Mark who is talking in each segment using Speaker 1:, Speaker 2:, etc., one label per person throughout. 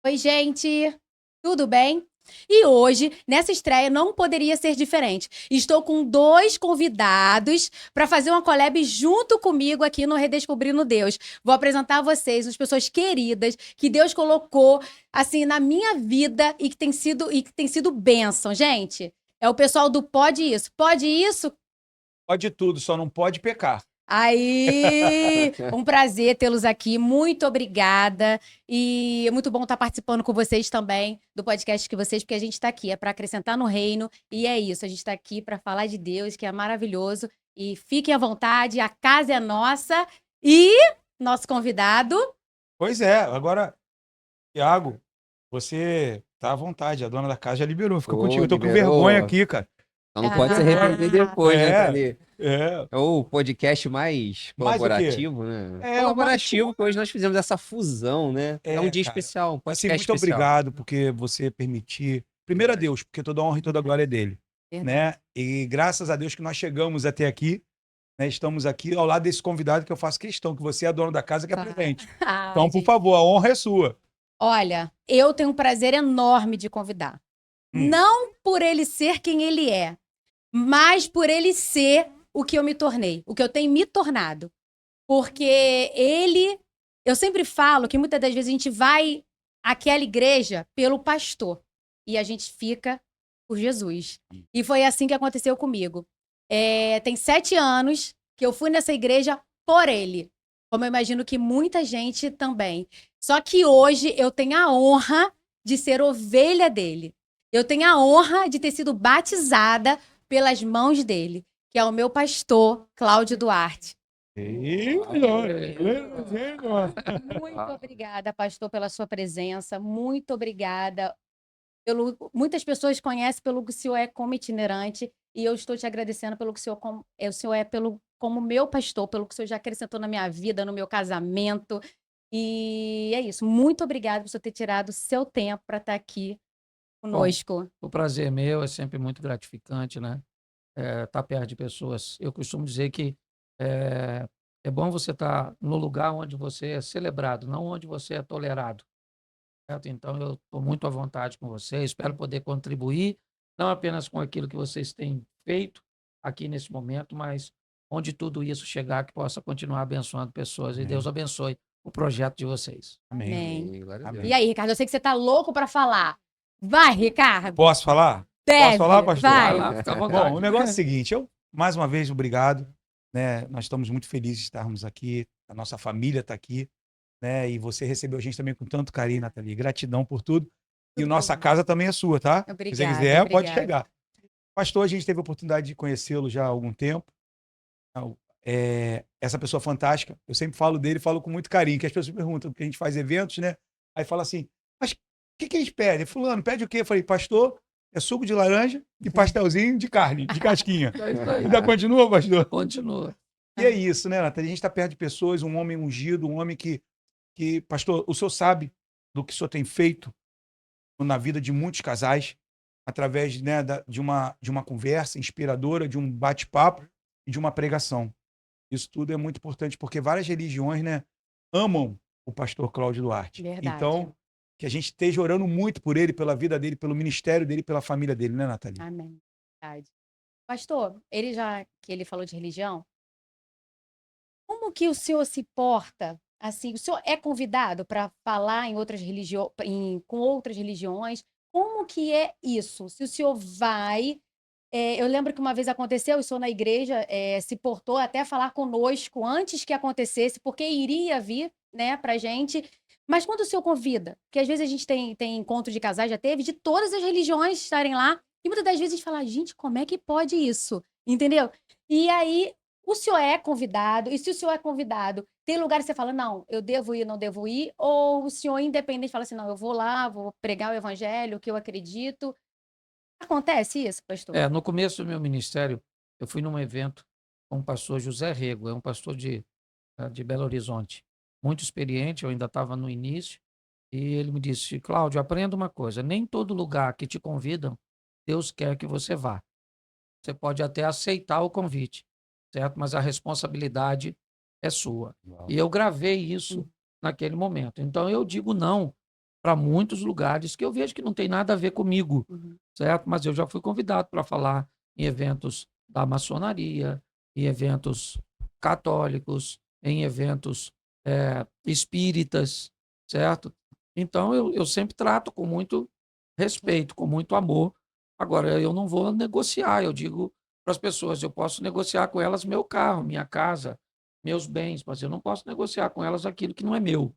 Speaker 1: Oi, gente! Tudo bem? E hoje, nessa estreia, não poderia ser diferente. Estou com 2 convidados para fazer uma collab junto comigo aqui no Redescobrindo Deus. Vou apresentar a vocês as pessoas queridas que Deus colocou assim na minha vida e que tem sido bênção, gente. É o pessoal do Pode Isso. Pode Isso?
Speaker 2: Pode tudo, só não pode pecar.
Speaker 1: Aí, um prazer tê-los aqui, muito obrigada, e é muito bom estar participando com vocês também do podcast que vocês, porque a gente está aqui, é para acrescentar no reino, e é isso, a gente está aqui para falar de Deus, que é maravilhoso, e fiquem à vontade, a casa é nossa, e nosso convidado...
Speaker 2: Pois é, agora, Thiago, você tá à vontade, a dona da casa já liberou, fica contigo, eu tô com vergonha aqui, cara.
Speaker 3: Então não pode se arrepender depois, né, Thalita? É o podcast mais colaborativo, né? Colaborativo, que hoje nós fizemos essa fusão, né? É um dia especial, um podcast
Speaker 2: muito
Speaker 3: especial.
Speaker 2: obrigado porque você permitir. Primeiro a Deus, porque toda a honra e toda a glória é dele. Né? E graças a Deus que nós chegamos até aqui, né? Estamos aqui ao lado desse convidado que eu faço questão, que você é a dona da casa que é presente. Então, por favor, a honra é sua.
Speaker 1: Olha, eu tenho um prazer enorme de convidar. Não por ele ser quem ele é, mas por ele ser o que eu me tornei, o que eu tenho me tornado. Porque ele... Eu sempre falo que muitas das vezes a gente vai àquela igreja pelo pastor e a gente fica por Jesus. E foi assim que aconteceu comigo. Tem 7 anos que eu fui nessa igreja por ele. Como eu imagino que muita gente também. Só que hoje eu tenho a honra de ser ovelha dele. Eu tenho a honra de ter sido batizada pelas mãos dele, que é o meu pastor, Cláudio Duarte. Muito obrigada, pastor, pela sua presença. Muito obrigada. Muitas pessoas conhecem pelo que o senhor é como itinerante, e eu estou te agradecendo pelo que o senhor é como meu pastor, pelo que o senhor já acrescentou na minha vida, no meu casamento. E é isso. Muito obrigada por você ter tirado o seu tempo para estar aqui conosco.
Speaker 4: Bom, o prazer é meu, é sempre muito gratificante, né? Estar perto de pessoas. Eu costumo dizer que é bom você estar no lugar onde você é celebrado, não onde você é tolerado. Certo? Então, eu estou muito à vontade com vocês, espero poder contribuir, não apenas com aquilo que vocês têm feito aqui nesse momento, mas onde tudo isso chegar, que possa continuar abençoando pessoas. E Deus abençoe o projeto de vocês.
Speaker 1: Amém.
Speaker 3: Amém.
Speaker 1: E aí, Ricardo, eu sei que você está louco para falar. Vai, Ricardo.
Speaker 2: Posso falar?
Speaker 1: Deve.
Speaker 2: Posso falar, pastor?
Speaker 1: Vai.
Speaker 4: Lá, fica à vontade.
Speaker 2: Bom, o negócio é o seguinte, mais uma vez, obrigado. Né? Nós estamos muito felizes de estarmos aqui, a nossa família está aqui, né? E você recebeu a gente também com tanto carinho, Nathalie. Gratidão por tudo. E nossa casa também é sua, tá?
Speaker 1: Obrigada,
Speaker 2: Se você quiser, pode
Speaker 1: obrigada.
Speaker 2: chegar. Pastor, a gente teve a oportunidade de conhecê-lo já há algum tempo. Essa pessoa fantástica, eu sempre falo dele, falo com muito carinho, que as pessoas perguntam, porque a gente faz eventos, né? Aí fala assim, mas o que eles pedem? Fulano, pede o quê? Eu falei, pastor, é suco de laranja e pastelzinho de carne, de casquinha. Ainda continua, pastor?
Speaker 4: Continua.
Speaker 2: E é isso, né, Nathalie? A gente está perto de pessoas, um homem ungido, um homem que, pastor, o senhor sabe do que o senhor tem feito na vida de muitos casais, através, né, de uma conversa inspiradora, de um bate-papo e de uma pregação. Isso tudo é muito importante, porque várias religiões, né, amam o pastor Cláudio Duarte.
Speaker 1: Verdade.
Speaker 2: Então, que a gente esteja orando muito por ele, pela vida dele, pelo ministério dele, pela família dele, né, Nathalie?
Speaker 1: Amém. Verdade. Pastor, que ele falou de religião, como que o senhor se porta? Assim, o senhor é convidado para falar em outras com outras religiões? Como que é isso? Se o senhor vai... eu lembro que uma vez aconteceu, o senhor na igreja se portou até a falar conosco antes que acontecesse, porque iria vir, né, pra gente. Mas quando o senhor convida, porque às vezes a gente tem encontro de casais, já teve, de todas as religiões estarem lá, e muitas das vezes a gente fala, gente, como é que pode isso? Entendeu? E aí, O senhor é convidado? E se o senhor é convidado, tem lugar que você fala, não, eu devo ir, não devo ir? Ou o senhor, independente, fala assim, não, eu vou lá, vou pregar o evangelho, o que eu acredito? Acontece isso, pastor?
Speaker 4: No começo do meu ministério, eu fui num evento com o pastor José Rego, é um pastor de Belo Horizonte, muito experiente, eu ainda estava no início, e ele me disse, Cláudio, aprenda uma coisa, nem todo lugar que te convidam, Deus quer que você vá. Você pode até aceitar o convite, certo? Mas a responsabilidade é sua.
Speaker 2: Uau.
Speaker 4: E eu gravei isso naquele momento. Então, eu digo não para muitos lugares que eu vejo que não tem nada a ver comigo, certo? Mas eu já fui convidado para falar em eventos da maçonaria, em eventos católicos, em eventos espíritas, certo? Então, eu sempre trato com muito respeito, com muito amor. Agora, eu não vou negociar, eu digo para as pessoas, eu posso negociar com elas meu carro, minha casa, meus bens, mas eu não posso negociar com elas aquilo que não é meu,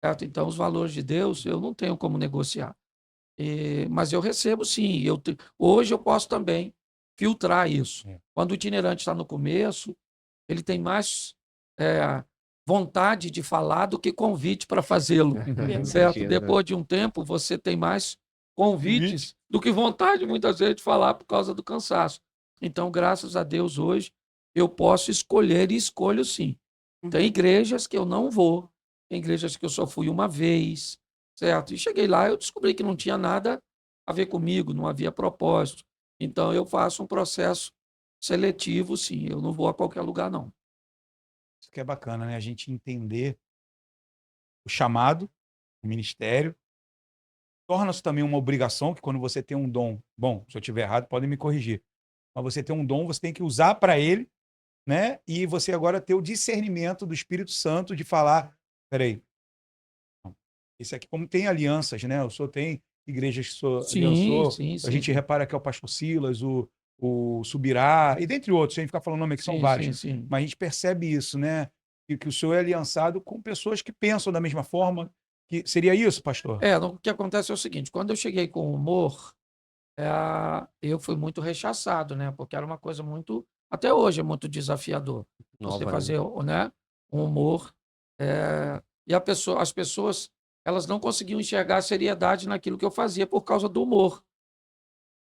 Speaker 4: certo? Então, os valores de Deus, eu não tenho como negociar. Mas eu recebo sim, hoje eu posso também filtrar isso. Quando o itinerante está no começo, ele tem mais vontade de falar do que convite para fazê-lo, certo? Depois de um tempo, você tem mais convites do que vontade, muitas vezes, de falar por causa do cansaço. Então, graças a Deus, hoje, eu posso escolher e escolho sim. Tem igrejas que eu não vou, tem igrejas que eu só fui uma vez, certo? E cheguei lá, eu descobri que não tinha nada a ver comigo, não havia propósito. Então, eu faço um processo seletivo, sim. Eu não vou a qualquer lugar, não.
Speaker 2: Isso que é bacana, né? A gente entender o chamado, o ministério. Torna-se também uma obrigação que quando você tem um dom, bom, se eu estiver errado, podem me corrigir, mas você tem um dom, você tem que usar para ele, né? E você agora ter o discernimento do Espírito Santo de falar, peraí, esse aqui, como tem alianças, né? O senhor tem igrejas que o senhor aliançou, a gente repara que é o pastor Silas, o Subirá, e dentre outros, a gente fica falando nome aqui, são vários, mas a gente percebe isso, né? Que o senhor é aliançado com pessoas que pensam da mesma forma. Que seria isso, pastor?
Speaker 4: O que acontece é o seguinte, quando eu cheguei com o humor, eu fui muito rechaçado, né? Porque era uma coisa muito, até hoje é muito desafiador. Você fazer, né, um humor. E as pessoas, elas não conseguiam enxergar a seriedade naquilo que eu fazia por causa do humor.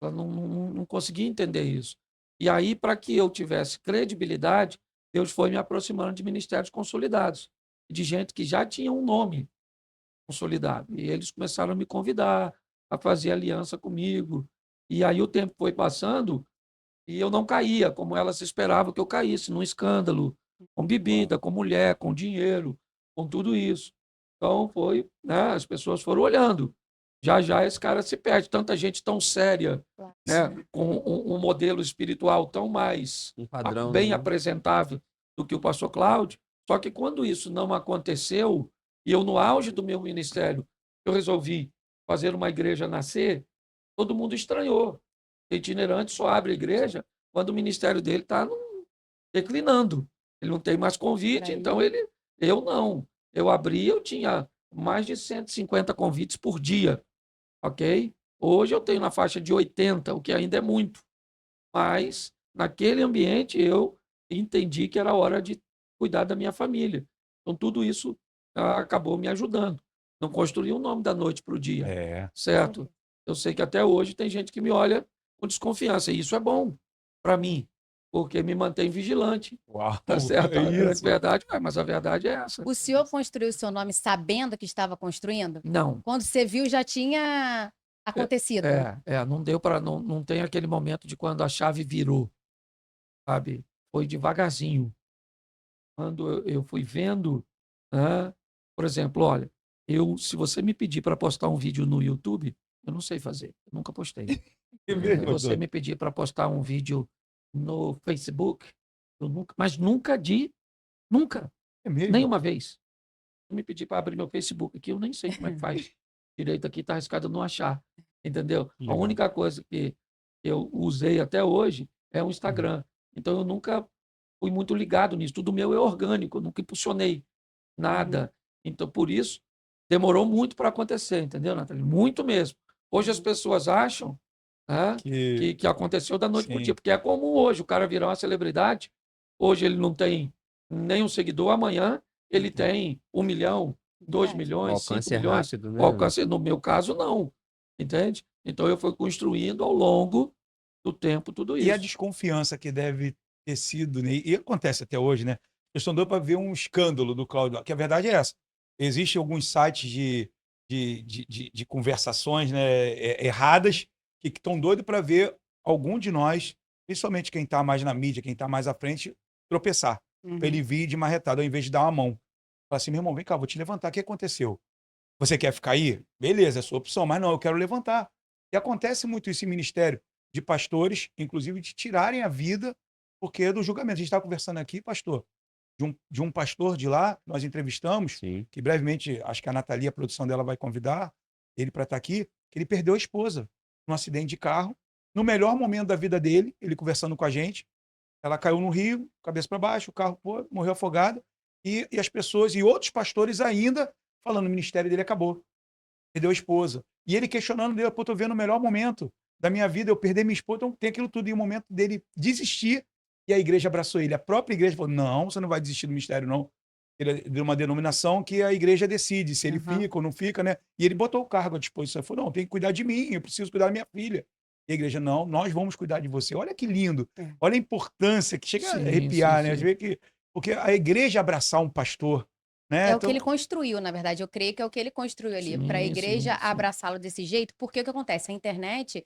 Speaker 4: Ela não conseguia entender isso. E aí, para que eu tivesse credibilidade, Deus foi me aproximando de ministérios consolidados, de gente que já tinha um nome consolidado. E eles começaram a me convidar a fazer aliança comigo. E aí o tempo foi passando e eu não caía, como elas esperavam que eu caísse, num escândalo, com bebida, com mulher, com dinheiro, com tudo isso. Então foi, né, as pessoas foram olhando. Já já esse cara se perde. Tanta gente tão séria, né, com um modelo espiritual tão mais
Speaker 3: padrão,
Speaker 4: bem
Speaker 3: né?
Speaker 4: apresentável do que o pastor Cláudio. Só que quando isso não aconteceu, e eu, no auge do meu ministério, eu resolvi fazer uma igreja nascer, todo mundo estranhou. O itinerante só abre a igreja quando o ministério dele está declinando. Ele não tem mais convite, então eu não. Eu abri, eu tinha mais de 150 convites por dia, ok? Hoje eu tenho na faixa de 80, o que ainda é muito. Mas, naquele ambiente, eu entendi que era hora de cuidar da minha família. Então, tudo isso acabou me ajudando. Não construí um nome da noite para o dia, certo? Eu sei que até hoje tem gente que me olha com desconfiança, e isso é bom para mim, porque me mantém vigilante.
Speaker 2: Uau,
Speaker 4: tá certo? É verdade, mas a verdade é essa.
Speaker 1: O senhor construiu seu nome sabendo que estava construindo?
Speaker 4: Não.
Speaker 1: Quando você viu, já tinha acontecido.
Speaker 4: Não deu para. Não tem aquele momento de quando a chave virou, sabe? Foi devagarzinho. Quando eu fui vendo, né? Por exemplo, olha, se você me pedir para postar um vídeo no YouTube, eu não sei fazer, eu nunca postei. Se você me pedir para postar um vídeo no Facebook, mas nunca, nem uma vez. Se me pedir para abrir meu Facebook aqui, eu nem sei como é que faz. Direito aqui está arriscado não achar, entendeu? A única coisa que eu usei até hoje é o Instagram. Então, eu nunca fui muito ligado nisso. Tudo meu é orgânico, eu nunca impulsionei nada. Então, por isso, demorou muito para acontecer, entendeu, Nathalie? Muito mesmo. Hoje as pessoas acham, né, que aconteceu da noite para o dia, porque é comum hoje o cara virar uma celebridade Hoje ele não tem nenhum seguidor, amanhã ele tem 1 milhão, 2 milhões, 5 milhões.
Speaker 3: Rápido, né?
Speaker 4: O alcance, no meu caso, não. Entende? Então eu fui construindo ao longo do tempo tudo isso.
Speaker 2: E a desconfiança que deve ter sido, né? E acontece até hoje, né? Eu estou doido para ver um escândalo do Cláudio, que a verdade é essa. Existem alguns sites de conversações, né, erradas que estão doidos para ver algum de nós, principalmente quem está mais na mídia, quem está mais à frente, tropeçar. Para ele vir de marretada, ao invés de dar uma mão. Fala assim, meu irmão, vem cá, vou te levantar. O que aconteceu? Você quer ficar aí? Beleza, é sua opção. Mas não, eu quero levantar. E acontece muito isso em ministério, de pastores, inclusive, de tirarem a vida porque do julgamento. A gente estava conversando aqui, pastor, de um pastor de lá, nós entrevistamos,
Speaker 3: Sim.
Speaker 2: que brevemente, acho que a Nathalie, a produção dela, vai convidar ele para estar aqui, que ele perdeu a esposa num acidente de carro. No melhor momento da vida dele, ele conversando com a gente, ela caiu no rio, cabeça para baixo, o carro morreu afogado, e as pessoas, e outros pastores ainda, falando, o ministério dele acabou. Perdeu a esposa. E ele questionando dele, pô, tô vendo o melhor momento da minha vida, eu perder minha esposa, então tem aquilo tudo. E o momento dele desistir, e a igreja abraçou ele. A própria igreja falou, não, você não vai desistir do ministério, não. Ele é de uma denominação que a igreja decide se ele fica ou não fica, né? E ele botou o cargo à disposição. Ele falou, não, tem que cuidar de mim, eu preciso cuidar da minha filha. E a igreja, não, nós vamos cuidar de você. Olha que lindo. Olha a importância, que chega a arrepiar, né? Sim. Porque a igreja abraçar um pastor, né?
Speaker 1: É o que ele construiu, na verdade. Eu creio que é o que ele construiu ali. Para a igreja abraçá-lo desse jeito. Porque o que acontece? A internet,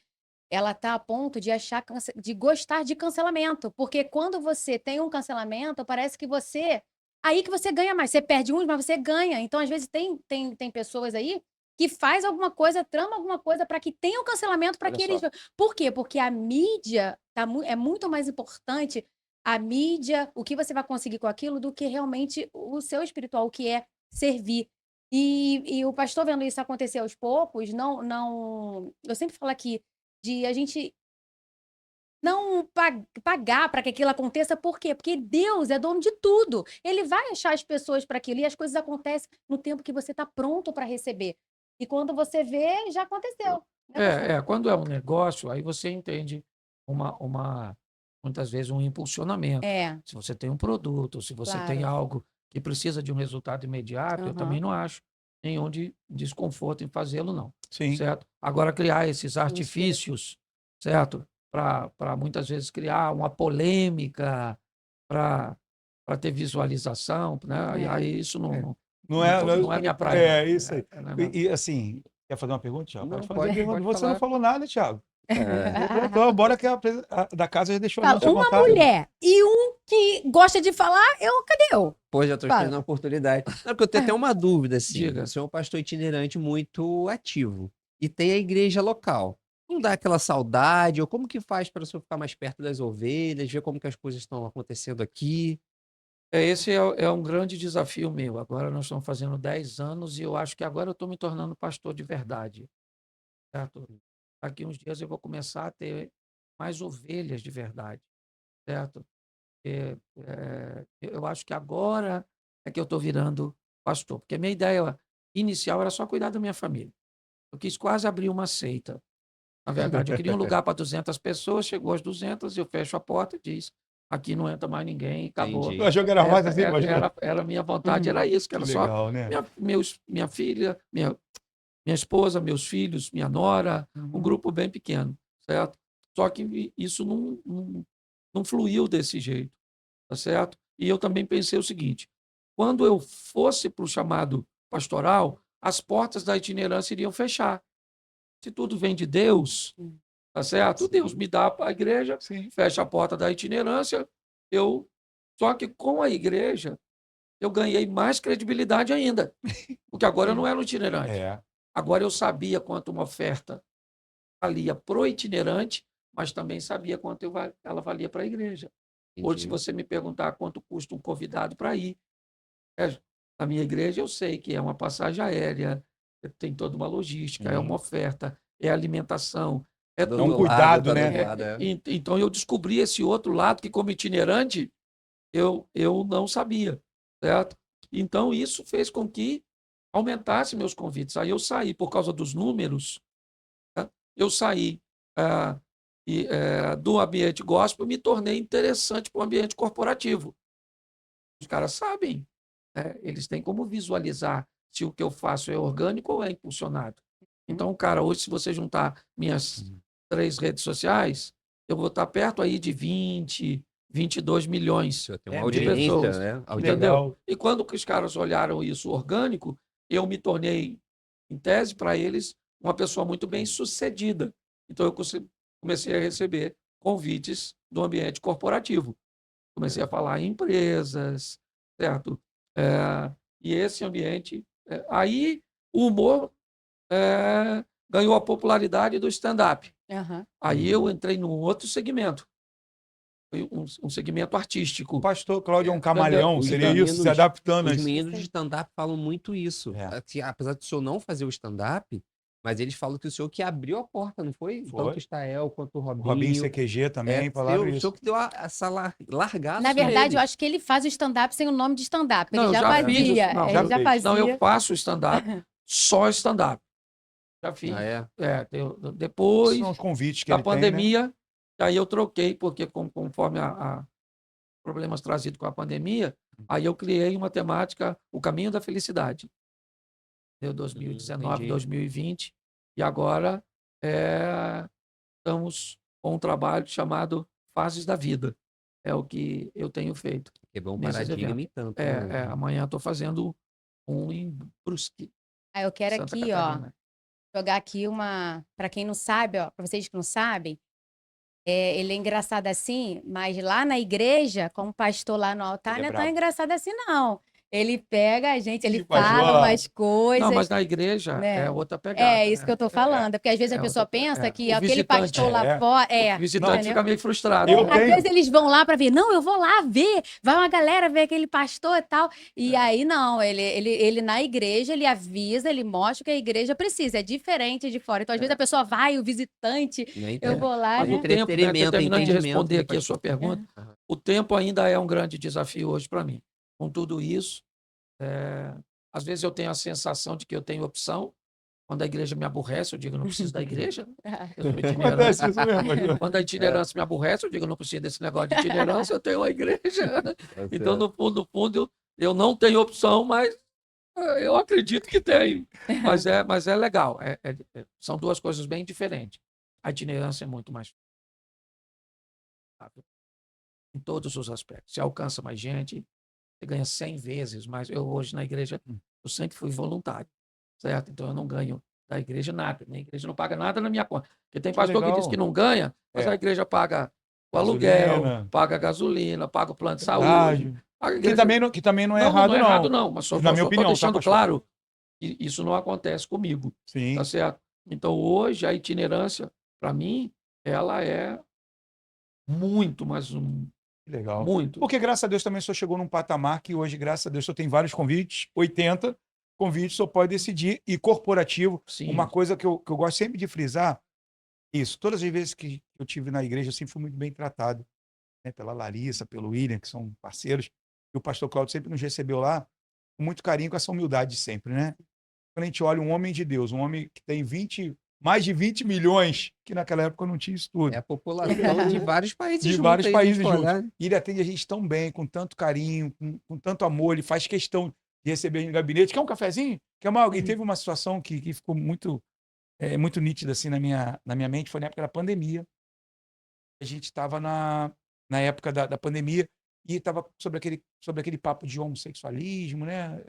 Speaker 1: ela tá a ponto de achar, de gostar de cancelamento. Porque quando você tem um cancelamento, parece que você... Aí que você ganha mais. Você perde uns, mas você ganha. Então, às vezes, tem pessoas aí que faz alguma coisa, trama alguma coisa para que tenha um cancelamento, para que eles... Por quê? Porque a mídia é muito mais importante, a mídia, o que você vai conseguir com aquilo, do que realmente o seu espiritual, o que é servir. E o pastor vendo isso acontecer aos poucos, não... Eu sempre falo aqui de a gente não pagar para que aquilo aconteça. Por quê? Porque Deus é dono de tudo. Ele vai achar as pessoas para aquilo, e as coisas acontecem no tempo que você está pronto para receber. E quando você vê, já aconteceu. Né,
Speaker 4: quando é um negócio, aí você entende muitas vezes um impulsionamento. Se você tem um produto, se você tem algo que precisa de um resultado imediato, eu também não acho nenhum desconforto em fazê-lo, não.
Speaker 2: Sim.
Speaker 4: Certo? Agora, criar esses artifícios, certo? Para muitas vezes criar uma polêmica, para ter visualização, né? E aí isso não é minha praia.
Speaker 2: É isso aí. E assim, quer fazer uma pergunta, Thiago?
Speaker 3: Não,
Speaker 2: pode
Speaker 3: você
Speaker 2: falar. Não falou nada, Thiago. Então, bora que a da casa já deixou a
Speaker 1: uma mulher e um que gosta de falar, cadê eu?
Speaker 3: Pô, já estou esperando a oportunidade. Não, porque eu tenho até uma dúvida, assim. Você é um pastor itinerante muito ativo e tem a igreja local. Não dá aquela saudade? Ou como que faz para você ficar mais perto das ovelhas, ver como que as coisas estão acontecendo aqui?
Speaker 4: Esse é um grande desafio meu. Agora nós estamos fazendo 10 anos e eu acho que agora eu estou me tornando pastor de verdade. Certo? Daqui uns dias eu vou começar a ter mais ovelhas de verdade. Certo? Eu acho que agora é que eu estou virando pastor. Porque a minha ideia inicial era só cuidar da minha família. Eu quis quase abrir uma seita. Na verdade, eu queria um lugar para 200 pessoas, chegou às 200, eu fecho a porta e diz, aqui não entra mais ninguém, acabou.
Speaker 2: Eu achou que era mais assim,
Speaker 4: era a minha vontade, era isso, que era
Speaker 2: legal,
Speaker 4: só
Speaker 2: né?
Speaker 4: minha filha, minha esposa, meus filhos, minha nora, um grupo bem pequeno, certo? Só que isso não fluiu desse jeito, tá certo? E eu também pensei o seguinte, quando eu fosse para o chamado pastoral, as portas da itinerância iriam fechar. Se tudo vem de Deus, tá certo? Deus me dá a igreja, fecha a porta da itinerância. Só que com a igreja, eu ganhei mais credibilidade ainda. Porque agora eu não era um itinerante. Agora eu sabia quanto uma oferta valia pro itinerante, mas também sabia quanto ela valia para a igreja. Hoje, se você me perguntar quanto custa um convidado para ir, na minha igreja eu sei que é uma passagem aérea, tem toda uma logística, é uma oferta, é alimentação, é tudo.
Speaker 2: É um cuidado, né?
Speaker 4: Então eu descobri esse outro lado que, como itinerante, eu não sabia, certo? Então isso fez com que aumentasse meus convites. Aí eu saí, por causa dos números, eu saí E do ambiente gospel, me tornei interessante para o ambiente corporativo. Os caras sabem, né? Eles têm como visualizar se o que eu faço é orgânico ou é impulsionado. Então, cara, hoje, se você juntar minhas 3 redes sociais, eu vou estar perto aí de 20, 22 milhões
Speaker 3: Você tem
Speaker 2: É
Speaker 3: uma
Speaker 4: de
Speaker 2: mesmo?
Speaker 3: audiência,
Speaker 4: pessoas.
Speaker 3: né?
Speaker 2: Que
Speaker 3: Audiência.
Speaker 4: Entendeu?
Speaker 2: legal.
Speaker 4: E quando que os caras olharam isso orgânico, eu me tornei, em tese, para eles, uma pessoa muito bem sucedida. Então, eu comecei a receber convites do ambiente corporativo. Comecei a falar em empresas, certo? E esse ambiente. Aí o humor ganhou a popularidade do stand-up.
Speaker 1: Aham.
Speaker 4: Aí eu entrei num outro segmento, foi um segmento
Speaker 2: O
Speaker 4: artístico.
Speaker 2: pastor Cláudio é um
Speaker 3: É,
Speaker 2: camaleão,
Speaker 3: os
Speaker 2: seria isso? Se
Speaker 3: meninos,
Speaker 2: adaptando.
Speaker 3: os
Speaker 2: às-
Speaker 3: meninos de stand-up falam muito isso.
Speaker 2: É.
Speaker 3: Assim, apesar do senhor não fazer o stand-up, mas eles falam que o senhor que abriu a porta, não foi? Tanto
Speaker 2: Foi.
Speaker 3: o Stael quanto o
Speaker 2: O Robinho
Speaker 3: Robinho.
Speaker 2: CQG
Speaker 3: É,
Speaker 2: também falaram
Speaker 3: o senhor
Speaker 2: isso.
Speaker 3: que deu essa largada
Speaker 1: Na verdade, eu
Speaker 3: nele.
Speaker 1: acho que ele faz o stand-up sem o nome de stand-up. Ele
Speaker 4: Não, eu
Speaker 1: já
Speaker 4: já fiz isso.
Speaker 1: fazia.
Speaker 4: Não,
Speaker 1: Ele já
Speaker 2: fez.
Speaker 4: não, eu
Speaker 1: fazia.
Speaker 4: faço stand-up, só stand-up. Já fiz.
Speaker 3: Ah, é?
Speaker 2: São
Speaker 4: Depois
Speaker 2: os convites que
Speaker 4: da
Speaker 2: ele tem, né?
Speaker 4: pandemia, aí eu troquei, porque conforme a problemas trazidos com a pandemia, aí eu criei uma temática, o caminho da felicidade. Deu 2019,
Speaker 3: Entendi.
Speaker 4: 2020, e agora estamos com um trabalho chamado Fases da Vida. É o que eu tenho feito
Speaker 3: Quebrou um
Speaker 4: nesses
Speaker 3: paradigma
Speaker 4: eventos.
Speaker 3: em tanto, né?
Speaker 4: Amanhã estou fazendo um em Brusque,
Speaker 1: Aí eu quero
Speaker 4: Santa
Speaker 1: aqui, ó,
Speaker 4: Catarina.
Speaker 1: jogar aqui uma. Pra quem não sabe, ó, pra vocês que não sabem, ele é engraçado assim, mas lá na igreja, como pastor lá no altar,
Speaker 2: Ele é
Speaker 1: não é tão
Speaker 2: brabo.
Speaker 1: engraçado assim, não. Ele pega a gente, ele
Speaker 2: Ih, pastor,
Speaker 1: fala
Speaker 2: olha lá.
Speaker 1: umas
Speaker 4: Não,
Speaker 1: coisas,
Speaker 4: mas na igreja é
Speaker 1: né?
Speaker 4: outra
Speaker 1: É
Speaker 4: pegada,
Speaker 1: isso que
Speaker 4: né?
Speaker 1: eu tô falando, porque às vezes a pessoa
Speaker 4: outra
Speaker 1: pensa que
Speaker 4: o
Speaker 1: aquele
Speaker 4: visitante.
Speaker 1: pastor lá fora.
Speaker 4: O visitante
Speaker 1: Entendeu?
Speaker 4: fica meio frustrado.
Speaker 2: Eu
Speaker 4: né?
Speaker 1: Às
Speaker 2: tenho.
Speaker 1: vezes eles vão lá para ver, não, eu vou lá ver, vai uma galera ver aquele pastor e tal. E aí, não, ele na igreja, ele avisa, ele mostra o que a igreja precisa, é diferente de fora. Então, às vezes a pessoa vai, o visitante,
Speaker 3: Né?
Speaker 1: eu vou lá
Speaker 4: Mas
Speaker 1: e.
Speaker 4: o tempo, né, que
Speaker 3: Entretenimento,
Speaker 4: terminando de
Speaker 3: entendimento
Speaker 4: responder
Speaker 3: do
Speaker 4: aqui a sua
Speaker 3: pastor.
Speaker 4: pergunta,
Speaker 3: Aham.
Speaker 4: o tempo ainda é um grande desafio hoje para mim. Com tudo isso, às vezes eu tenho a sensação de que eu tenho opção. Quando a igreja me aborrece, eu digo, eu não preciso da igreja. Eu sou itinerante.
Speaker 2: Acontece isso mesmo, pastor.
Speaker 4: Quando a itinerância me aborrece, eu digo, eu não preciso desse negócio de itinerância, eu tenho a igreja.
Speaker 3: Tá
Speaker 4: Então,
Speaker 3: certo.
Speaker 4: no fundo, eu não tenho opção, mas eu acredito que tenho. Mas é legal. São duas coisas bem diferentes. A itinerância é muito mais rápida em todos os aspectos. Você alcança mais gente, você ganha 100 vezes mais. Eu hoje na igreja, eu sempre fui voluntário, certo? Então eu não ganho da igreja nada. Minha igreja não paga nada na minha conta. Porque tem
Speaker 2: Que
Speaker 4: pastor que diz que
Speaker 2: legal.
Speaker 4: não ganha, mas
Speaker 2: É.
Speaker 4: a igreja paga o aluguel,
Speaker 2: Gasolina,
Speaker 4: paga a gasolina, paga o plano de saúde.
Speaker 2: pedágio.
Speaker 4: A
Speaker 2: Que
Speaker 4: igreja...
Speaker 2: também não é
Speaker 4: Não,
Speaker 2: errado,
Speaker 4: não é errado,
Speaker 2: não.
Speaker 4: não. Mas só
Speaker 2: Na minha
Speaker 4: estou
Speaker 2: opinião, tá,
Speaker 4: deixando
Speaker 2: pastor?
Speaker 4: claro que isso não acontece comigo,
Speaker 2: Sim.
Speaker 4: tá certo? Então hoje a itinerância, para mim, ela é muito, mas
Speaker 2: Que legal.
Speaker 4: muito.
Speaker 2: Porque, graças a Deus, também só chegou num patamar que hoje, graças a Deus, só tem vários convites, 80 convites, só pode decidir. E corporativo,
Speaker 4: Sim.
Speaker 2: uma coisa que eu gosto sempre de frisar, isso, todas as vezes que eu tive na igreja, eu sempre fui muito bem tratado, né, pela Larissa, pelo William, que são parceiros, e o pastor Cláudio sempre nos recebeu lá com muito carinho, com essa humildade de sempre, né? Quando a gente olha um homem de Deus, um homem que tem mais de 20 milhões, que naquela época não tinha isso tudo.
Speaker 3: É a população de vários países
Speaker 2: De
Speaker 3: juntos,
Speaker 2: vários
Speaker 3: aí, se a gente
Speaker 2: países
Speaker 3: for
Speaker 2: juntos.
Speaker 3: olhar.
Speaker 2: E ele atende a gente tão bem, com tanto carinho, com tanto amor. Ele faz questão de receber a gente no gabinete. Quer um cafezinho? Quer uma... E teve uma situação que ficou muito nítida assim na minha mente. Foi na época da pandemia. A gente estava na época da pandemia e estava sobre aquele papo de homossexualismo, né?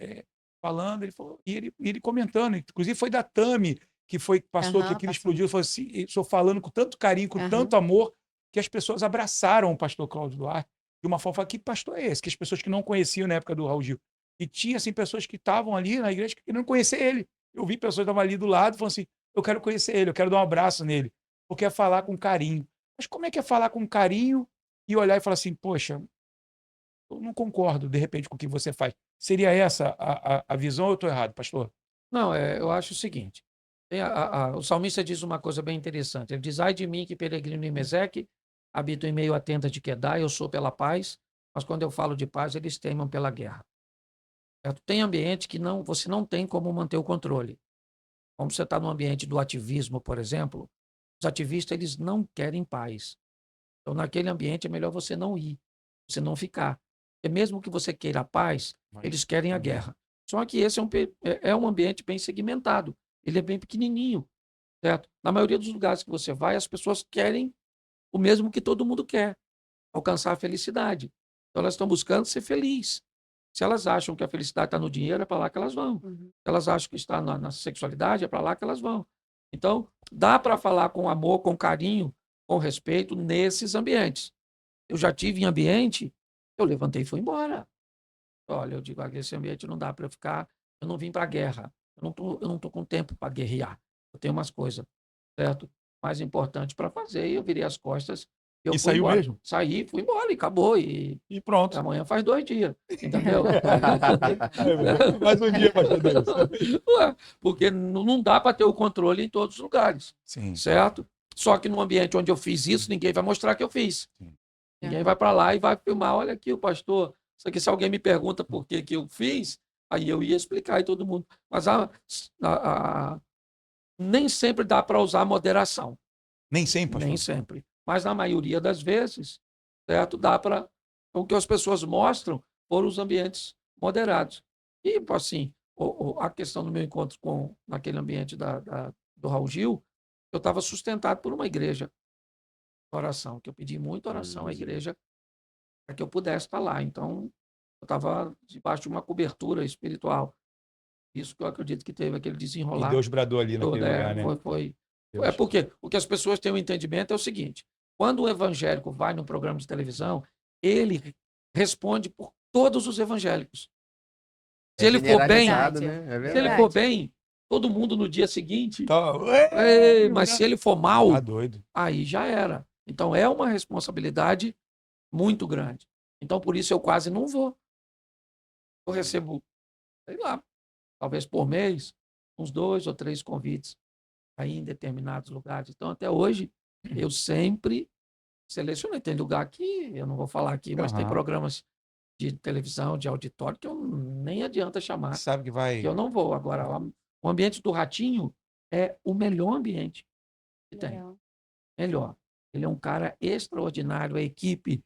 Speaker 2: Falando, ele falou, e ele comentando. Inclusive foi da Tami, que passou
Speaker 1: Aham,
Speaker 2: que aquilo
Speaker 1: passou.
Speaker 2: explodiu. Falou assim, eu estou falando com tanto carinho, com
Speaker 1: Aham.
Speaker 2: tanto amor, que as pessoas abraçaram o pastor Cláudio Duarte de uma forma, que pastor é esse? Que as pessoas que não conheciam na época do Raul Gil. E tinha, assim, pessoas que estavam ali na igreja que queriam conhecer ele. Eu vi pessoas que estavam ali do lado, falando assim, eu quero conhecer ele, eu quero dar um abraço nele, porque é falar com carinho. Mas como é que é falar com carinho e olhar e falar assim, poxa, eu não concordo, de repente, com o que você faz? Seria essa a visão ou eu estou errado, pastor?
Speaker 4: Não, eu acho o seguinte. O salmista diz uma coisa bem interessante. Ele diz, ai de mim que peregrino em Meseque, habito em meio a tenda de Quedar, eu sou pela paz, mas quando eu falo de paz, eles temem pela guerra. Certo? Tem ambiente que você não tem como manter o controle. Como você está no ambiente do ativismo, por exemplo, Os ativistas, eles não querem paz. Então, naquele ambiente, é melhor você não ir, você não ficar. Porque mesmo que você queira a paz, eles querem a guerra. Só que esse é um ambiente bem segmentado. Ele é bem pequenininho, certo? Na maioria dos lugares que você vai, as pessoas querem o mesmo que todo mundo quer, alcançar a felicidade. Então, elas estão buscando ser felizes. Se elas acham que a felicidade está no dinheiro, é para lá que elas vão. Se elas acham que está na sexualidade, é para lá que elas vão. Então, dá para falar com amor, com carinho, com respeito nesses ambientes. Eu já tive em ambiente, eu levantei e fui embora. Olha, eu digo, esse ambiente não dá para eu ficar, eu não vim para a guerra, eu não tô com tempo para guerrear. Eu tenho umas coisas, certo? Mais importantes para fazer, e eu virei as costas e eu
Speaker 2: E
Speaker 4: fui
Speaker 2: saiu
Speaker 4: embora.
Speaker 2: mesmo?
Speaker 4: Saí, fui embora e acabou. E
Speaker 2: E pronto.
Speaker 4: amanhã faz 2 dias, entendeu?
Speaker 2: Mais um dia, pastor Deus.
Speaker 4: Ué, porque não dá para ter o controle em todos os lugares,
Speaker 2: Sim.
Speaker 4: certo? Só que no ambiente onde eu fiz isso, ninguém vai mostrar que eu fiz.
Speaker 2: Sim.
Speaker 4: Ninguém vai para lá e vai filmar. Olha aqui o pastor. Isso aqui, se alguém me pergunta por que que eu fiz, aí eu ia explicar e todo mundo. Mas nem sempre dá para usar moderação.
Speaker 2: Nem sempre, pastor.
Speaker 4: Nem sempre. Mas na maioria das vezes, certo? Dá para. O que as pessoas mostram foram os ambientes moderados. E, assim, a questão do meu encontro naquele ambiente do Raul Gil, eu estava sustentado por uma igreja de oração, que eu pedi muita oração à igreja para que eu pudesse estar lá. Então, eu estava debaixo de uma cobertura espiritual. Isso que eu acredito que teve aquele
Speaker 2: E
Speaker 4: desenrolar
Speaker 2: Deus bradou ali
Speaker 4: todo.
Speaker 2: naquele lugar, né?
Speaker 4: É porque o que as pessoas têm um entendimento é o seguinte: quando o evangélico vai num programa de televisão, ele responde por todos os evangélicos. Se ele for bem,
Speaker 3: generalizado,
Speaker 1: se
Speaker 3: né? É
Speaker 4: se ele
Speaker 3: verdade.
Speaker 4: for bem, todo mundo no dia seguinte.
Speaker 2: Tá,
Speaker 4: Mas se ele for mal,
Speaker 2: tá doido.
Speaker 4: aí já era. Então é uma responsabilidade muito grande. Então por isso eu quase não vou. Eu recebo, sei lá, talvez por mês, uns 2 ou 3 convites aí em determinados lugares. Então até hoje eu sempre selecionei. Tem lugar que eu não vou falar aqui, mas tem
Speaker 2: Aham.
Speaker 4: programas de televisão, de auditório, que eu nem adianta chamar,
Speaker 2: Sabe que
Speaker 4: que
Speaker 2: vai.
Speaker 4: eu não vou. Agora, o ambiente do Ratinho é o melhor ambiente que tem.
Speaker 1: Legal.
Speaker 4: Melhor. Ele é um cara extraordinário, a equipe.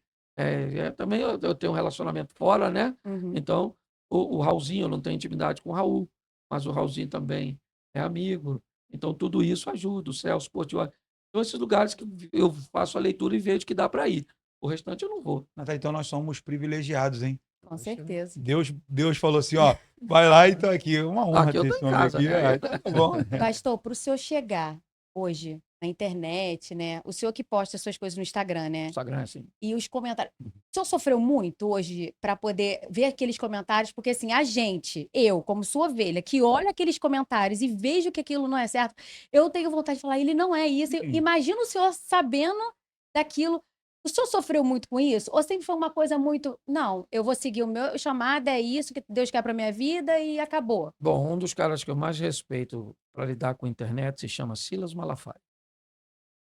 Speaker 4: Também eu tenho um relacionamento fora, né?
Speaker 1: Uhum.
Speaker 4: Então, o Raulzinho, eu não tenho intimidade com o Raul, mas o Raulzinho também é amigo. Então, tudo isso ajuda. O Celso Portiolli. Então, esses lugares que eu faço a leitura e vejo que dá para ir. O restante eu não vou.
Speaker 2: Natália, então nós somos privilegiados, hein?
Speaker 1: Com certeza.
Speaker 2: Deus falou assim, ó, vai lá e tá aqui. Uma honra
Speaker 4: Aqui eu
Speaker 2: ter
Speaker 4: tô
Speaker 2: esse
Speaker 4: em
Speaker 2: homem
Speaker 4: casa,
Speaker 2: aqui.
Speaker 4: né?
Speaker 2: Então tá bom.
Speaker 1: Pastor, para o senhor chegar hoje na internet, né? O senhor que posta suas coisas no Instagram, né?
Speaker 4: Instagram, assim.
Speaker 1: E os comentários. O senhor sofreu muito hoje para poder ver aqueles comentários? Porque, assim, a gente, eu, como sua ovelha, que olha aqueles comentários e vejo que aquilo não é certo, eu tenho vontade de falar, ele não é isso. Imagina o senhor sabendo daquilo. O senhor sofreu muito com isso? Ou sempre foi uma coisa muito. Não, eu vou seguir o meu chamado, é isso que Deus quer para minha vida e acabou.
Speaker 4: Bom, um dos caras que eu mais respeito para lidar com a internet se chama Silas Malafaia.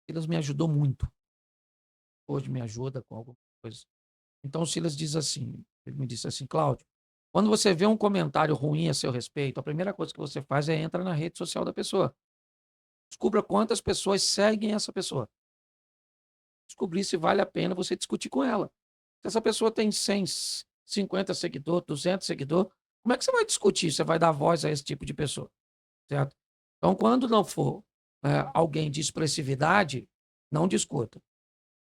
Speaker 4: Silas me ajudou muito. Hoje me ajuda com alguma coisa. Então o Silas diz assim, ele me disse assim, Cláudio, quando você vê um comentário ruim a seu respeito, a primeira coisa que você faz é entrar na rede social da pessoa. Descubra quantas pessoas seguem essa pessoa. Descobrir se vale a pena você discutir com ela. Se essa pessoa tem 100, 50 seguidores, 200 seguidores, como é que você vai discutir? Você vai dar voz a esse tipo de pessoa, certo? Então, quando não for alguém de expressividade, não discuta.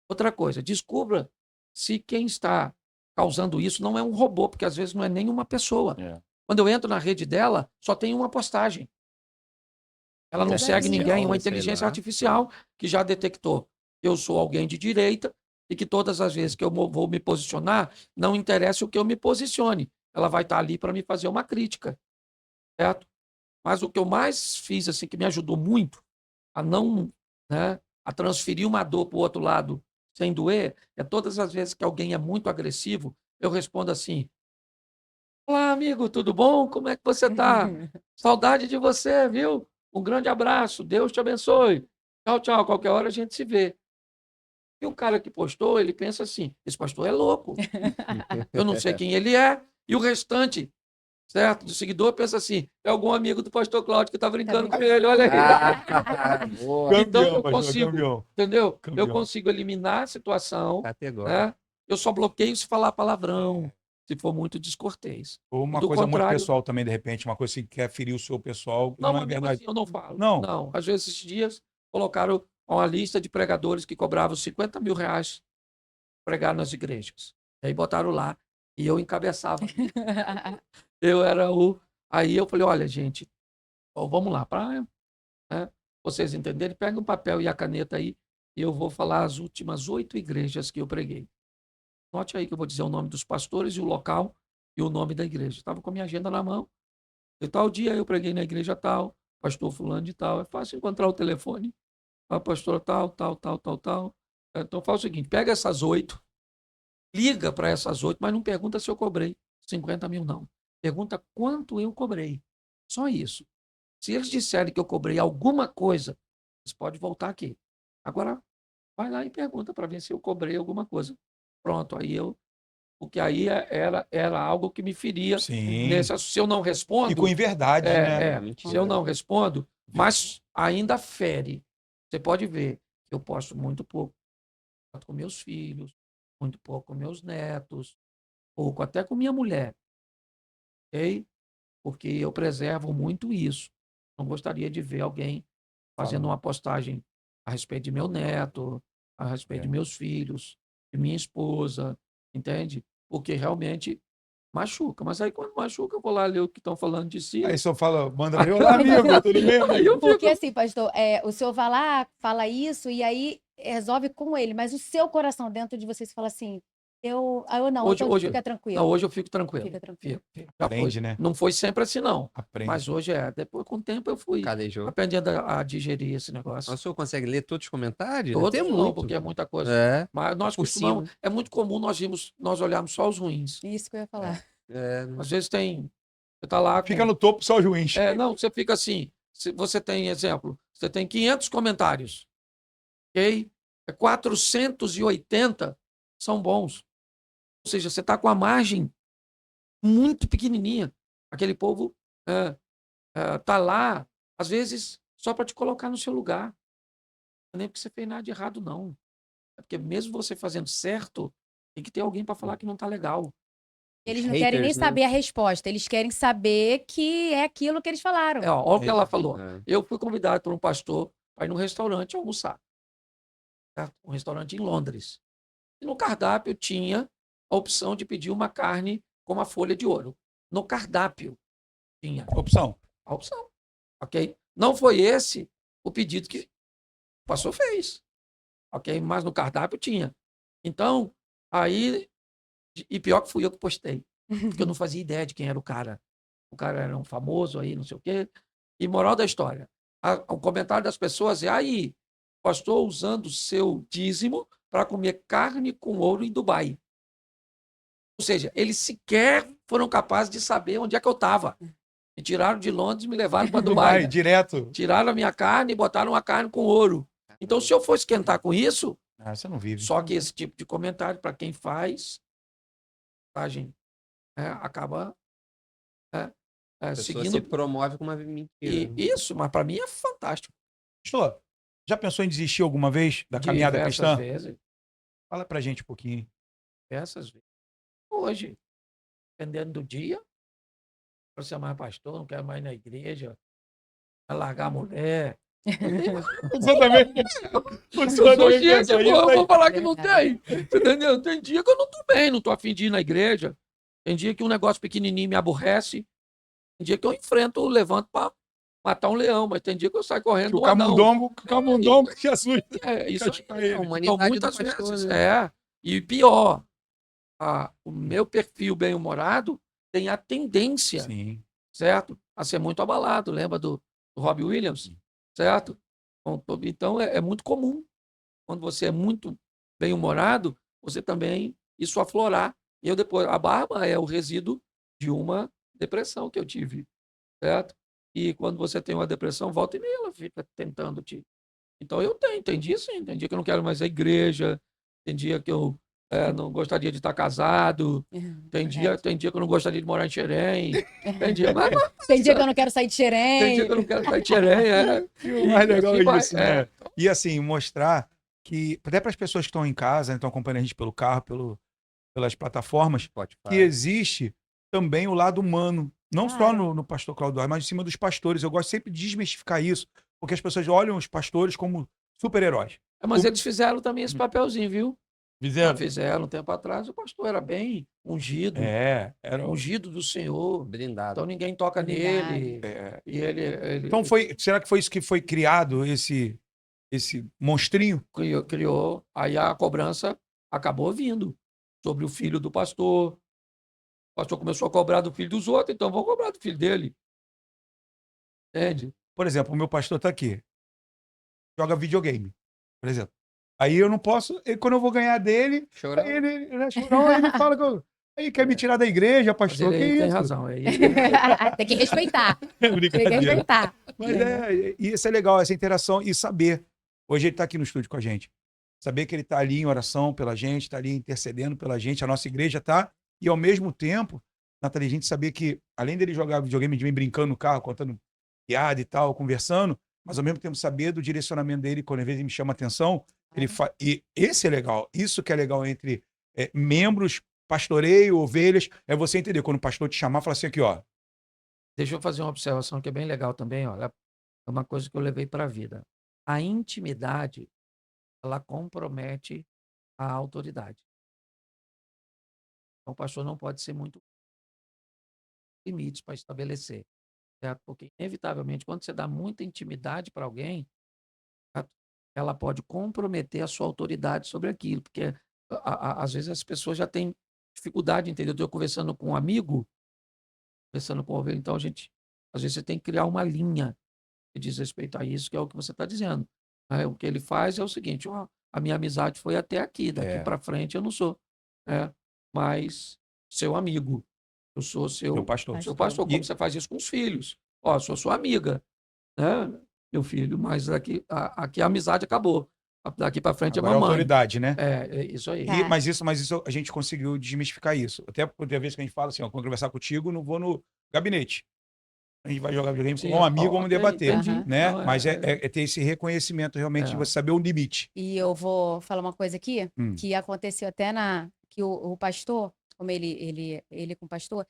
Speaker 4: Outra coisa, descubra se quem está causando isso não é um robô, porque às vezes não é nem uma pessoa. Quando eu entro na rede dela, só tem uma postagem. Ela não segue ninguém, uma inteligência artificial que já detectou. Eu sou alguém de direita e que todas as vezes que eu vou me posicionar, não interessa o que eu me posicione. Ela vai estar ali para me fazer uma crítica, certo? Mas o que eu mais fiz, assim, que me ajudou muito a não, né, a transferir uma dor para o outro lado sem doer, é todas as vezes que alguém é muito agressivo, eu respondo assim, olá, amigo, tudo bom? Como é que você está? Saudade de você, viu? Um grande abraço, Deus te abençoe. Tchau, tchau, qualquer hora a gente se vê. E o cara que postou, ele pensa assim, esse pastor é louco. Eu não sei quem ele é. E o restante certo? Do seguidor pensa assim, é algum amigo do pastor Cláudio que tá brincando com
Speaker 1: brincando.
Speaker 4: ele, olha aí.
Speaker 3: Boa.
Speaker 4: Então,
Speaker 2: Campeão,
Speaker 4: eu
Speaker 2: pastor,
Speaker 4: consigo,
Speaker 2: campeão.
Speaker 4: entendeu? Eu
Speaker 2: Campeão.
Speaker 4: consigo eliminar a situação,
Speaker 3: Categórico.
Speaker 4: né? Eu só bloqueio se falar palavrão, se for muito descortês.
Speaker 2: Ou uma
Speaker 4: Do
Speaker 2: coisa muito
Speaker 4: contrário-
Speaker 2: pessoal também, de repente, uma coisa que quer ferir o seu pessoal,
Speaker 4: Não,
Speaker 2: não é
Speaker 4: mas mesmo
Speaker 2: verdade.
Speaker 4: assim eu não falo.
Speaker 2: Não.
Speaker 4: Não, às vezes esses dias colocaram uma lista de pregadores que cobravam 50 mil reais para pregar nas igrejas. E aí botaram lá e eu encabeçava. Eu era o... Aí eu falei, olha, gente, ó, vamos lá, para vocês entenderem, pega um papel e a caneta aí e eu vou falar as últimas 8 igrejas que eu preguei. Note aí que eu vou dizer o nome dos pastores e o local e o nome da igreja. Estava com a minha agenda na mão. E tal dia eu preguei na igreja tal, pastor fulano de tal. É fácil encontrar o telefone. A pastora tal, tal, tal, tal, tal. Então faz o seguinte, pega essas 8, liga para essas 8, mas não pergunta se eu cobrei 50 mil, não. Pergunta quanto eu cobrei. Só isso. Se eles disserem que eu cobrei alguma coisa, você pode voltar aqui. Agora, vai lá e pergunta para ver se eu cobrei alguma coisa. Pronto, aí eu... Porque aí era algo que me feria.
Speaker 2: Sim.
Speaker 4: Se eu não
Speaker 2: E
Speaker 4: respondo...
Speaker 2: com inverdade, né?
Speaker 3: Mentira.
Speaker 4: Se eu não respondo, mas ainda fere. Você pode ver que eu posto muito pouco com meus filhos, muito pouco com meus netos, pouco até com minha mulher, ok? Porque eu preservo muito isso. Não gostaria de ver alguém fazendo uma postagem a respeito de meu neto, a respeito de meus filhos, de minha esposa, entende? Porque realmente machuca. Mas aí quando machuca, eu vou lá ler o que estão falando de si.
Speaker 2: Aí só fala, manda pra eu, olá, amigo, tudo bem,
Speaker 4: Aí
Speaker 2: amigo?
Speaker 4: eu
Speaker 1: Porque
Speaker 4: fico...
Speaker 1: assim, pastor, o senhor vai lá, fala isso, e aí resolve com ele, mas o seu coração dentro de você, você fala assim, eu não,
Speaker 4: Hoje,
Speaker 1: então
Speaker 4: hoje,
Speaker 1: fica
Speaker 4: não,
Speaker 1: tranquilo.
Speaker 4: hoje eu fico tranquilo.
Speaker 1: Fica tranquilo.
Speaker 4: Já
Speaker 2: Aprende,
Speaker 4: foi.
Speaker 2: né?
Speaker 4: Não foi sempre assim, não.
Speaker 2: Aprende.
Speaker 4: Mas hoje é. Depois, com o tempo, eu fui
Speaker 3: Calejou.
Speaker 4: aprendendo a digerir esse negócio.
Speaker 3: Mas o senhor consegue ler todos os comentários?
Speaker 4: Todos
Speaker 3: Tem
Speaker 4: não,
Speaker 3: muito.
Speaker 4: porque é muita coisa.
Speaker 3: É,
Speaker 4: Mas nós
Speaker 3: por
Speaker 4: costumamos.
Speaker 3: cima.
Speaker 4: É muito comum nós olharmos só os ruins.
Speaker 1: Isso que eu ia falar.
Speaker 4: Às vezes tem. Você está lá.
Speaker 2: Fica no topo só os ruins.
Speaker 4: Não, você fica assim. Você tem, exemplo, você tem 500 comentários. Ok? 480 são bons. Ou seja, você está com a margem muito pequenininha. Aquele povo tá lá, às vezes, só para te colocar no seu lugar. Não é nem porque você fez nada de errado, não. É porque mesmo você fazendo certo, tem que ter alguém para falar que não tá legal.
Speaker 1: Eles
Speaker 3: Os
Speaker 1: não querem nem
Speaker 3: haters, né?
Speaker 1: saber a resposta, eles querem saber que é aquilo que eles falaram.
Speaker 4: Olha o que ela falou.
Speaker 3: É.
Speaker 4: Eu fui convidado por um pastor para ir num restaurante almoçar. Certo? Um restaurante em Londres. E no cardápio tinha a opção de pedir uma carne com uma folha de ouro. No cardápio tinha
Speaker 2: Opção.
Speaker 4: a opção. Ok? Não foi esse o pedido que o pastor fez. Ok? Mas no cardápio tinha. Então, aí... E pior que fui eu que postei. Porque eu não fazia ideia de quem era o cara. O cara era um famoso aí, não sei o quê. E moral da história. O comentário das pessoas é aí, pastor usando o seu dízimo para comer carne com ouro em Dubai. Ou seja, eles sequer foram capazes de saber onde é que eu estava. Me tiraram de Londres e me levaram para Dubai.
Speaker 2: Dubai, direto.
Speaker 4: Tiraram a minha carne e botaram a carne com ouro. Então, se eu for esquentar com isso,
Speaker 2: Ah, você não vive.
Speaker 4: só que esse tipo de comentário, para quem faz, acaba
Speaker 3: A pessoa
Speaker 4: seguindo.
Speaker 3: se promove com uma mentira.
Speaker 4: Isso, mas para mim é fantástico.
Speaker 2: Pastor, já pensou em desistir alguma vez da caminhada cristã?
Speaker 4: Vezes,
Speaker 2: Fala pra gente um pouquinho.
Speaker 4: diversas vezes. Hoje, dependendo do dia, para ser mais pastor, não quero mais ir na igreja, vai largar a mulher.
Speaker 2: Você também.
Speaker 4: Eu sou gente, eu vou falar que não tem. Entendeu? Tem dia que eu não tô bem, não tô afim de ir na igreja. Tem dia que um negócio pequenininho me aborrece. Tem dia que eu enfrento, levanto para matar um leão, mas tem dia que eu saio correndo do anão.
Speaker 2: O camundongo te assusta.
Speaker 4: Isso aí.
Speaker 3: É a
Speaker 4: Então,
Speaker 3: humanidade
Speaker 4: muitas
Speaker 3: do pastor,
Speaker 4: vezes.
Speaker 3: né?
Speaker 4: E pior, o meu perfil bem-humorado tem a tendência,
Speaker 2: Sim.
Speaker 4: certo? A ser muito abalado. Lembra do Robbie Williams? Certo? Então, é muito comum. Quando você é muito bem-humorado, você também, isso aflorar. A barba é o resíduo de uma depressão que eu tive, certo? E quando você tem uma depressão, volta e meia ela fica tentando te... Então, tem dia sim, tem dia que eu não quero mais a igreja, tem dia que eu não gostaria de estar casado. Tem dia que eu não gostaria de morar em Xerém. Tem dia, mas
Speaker 1: Tem dia que eu não quero sair de
Speaker 4: tem dia que eu
Speaker 1: Xerém.
Speaker 4: não quero sair de Xerém.
Speaker 2: E o mais legal
Speaker 4: assim
Speaker 2: é
Speaker 4: vai,
Speaker 2: isso, né? E assim, mostrar que, até para as pessoas que estão em casa, né, estão acompanhando a gente pelo carro, pelas plataformas,
Speaker 3: Spotify.
Speaker 2: que existe também o lado humano. Não só
Speaker 1: Claro.
Speaker 2: no pastor Claudio, mas em cima dos pastores. Eu gosto sempre de desmistificar isso, porque as pessoas olham os pastores como super-heróis.
Speaker 4: Mas eles fizeram também esse papelzinho, viu?
Speaker 2: Fizeram?
Speaker 4: Fizeram um tempo atrás. O pastor era bem ungido,
Speaker 2: Era
Speaker 4: ungido do Senhor.
Speaker 3: Blindado.
Speaker 4: Então ninguém toca
Speaker 1: Blindado.
Speaker 4: nele. E ele
Speaker 2: Então será que foi isso que foi criado, esse monstrinho?
Speaker 4: criou. Aí a cobrança acabou vindo sobre o filho do pastor. O pastor começou a cobrar do filho dos outros, então vou cobrar do filho dele. Entende?
Speaker 2: Por exemplo, o meu pastor está aqui. Joga videogame, por exemplo. Aí eu não posso, quando eu vou ganhar dele,
Speaker 3: Chorão.
Speaker 2: aí ele chorou, aí ele fala que aí quer me tirar da igreja,
Speaker 4: Mas
Speaker 2: pastor, que
Speaker 4: ele tem
Speaker 2: isso?
Speaker 4: razão. Aí,
Speaker 1: Tem que respeitar.
Speaker 2: É
Speaker 1: Tem que
Speaker 2: brincadeira.
Speaker 1: respeitar.
Speaker 2: Mas e isso é legal, essa interação e saber. Hoje ele está aqui no estúdio com a gente. Saber que ele está ali em oração pela gente, está ali intercedendo pela gente, a nossa igreja está. E ao mesmo tempo, Nathalie, a gente saber que, além dele jogar videogame, de mim brincando no carro, contando piada e tal, conversando, mas ao mesmo tempo saber do direcionamento dele, quando às vezes ele me chama a atenção, e esse é legal. Isso que é legal entre membros, pastoreio, ovelhas, é você entender. Quando o pastor te chamar, falar assim aqui, ó.
Speaker 4: deixa eu fazer uma observação que é bem legal também. Olha, é uma coisa que eu levei para a vida. A intimidade, ela compromete a autoridade. Então, o pastor não pode ser muito limites para estabelecer, certo? Porque, inevitavelmente, quando você dá muita intimidade para alguém, certo? Ela pode comprometer a sua autoridade sobre aquilo, porque às vezes as pessoas já têm dificuldade, entendeu? Eu estou conversando com um amigo, conversando com o ovelha, então às vezes você tem que criar uma linha que diz respeito a isso, que é o que você está dizendo. Aí, o que ele faz é o seguinte: ó, a minha amizade foi até aqui, daqui para frente eu não sou, mas seu amigo, eu sou
Speaker 2: Seu pastor.
Speaker 4: seu pastor, como você faz isso com os filhos. Ó, sou sua amiga, né, meu filho, mas aqui a amizade acabou. Daqui para frente
Speaker 2: Agora
Speaker 4: é
Speaker 2: é
Speaker 4: mamãe.
Speaker 2: autoridade, né?
Speaker 4: É isso aí.
Speaker 1: Tá.
Speaker 2: Mas isso a gente conseguiu desmistificar isso. Até porque a vez que a gente fala assim, ó, quando conversar contigo, não vou no gabinete. A gente vai jogar videogame com um amigo, vamos debater,
Speaker 4: entendi.
Speaker 2: né?
Speaker 4: Não,
Speaker 2: Mas é ter esse reconhecimento realmente de você saber o limite.
Speaker 1: E eu vou falar uma coisa aqui,
Speaker 2: Hum.
Speaker 1: que aconteceu até que o pastor, como ele com o pastor,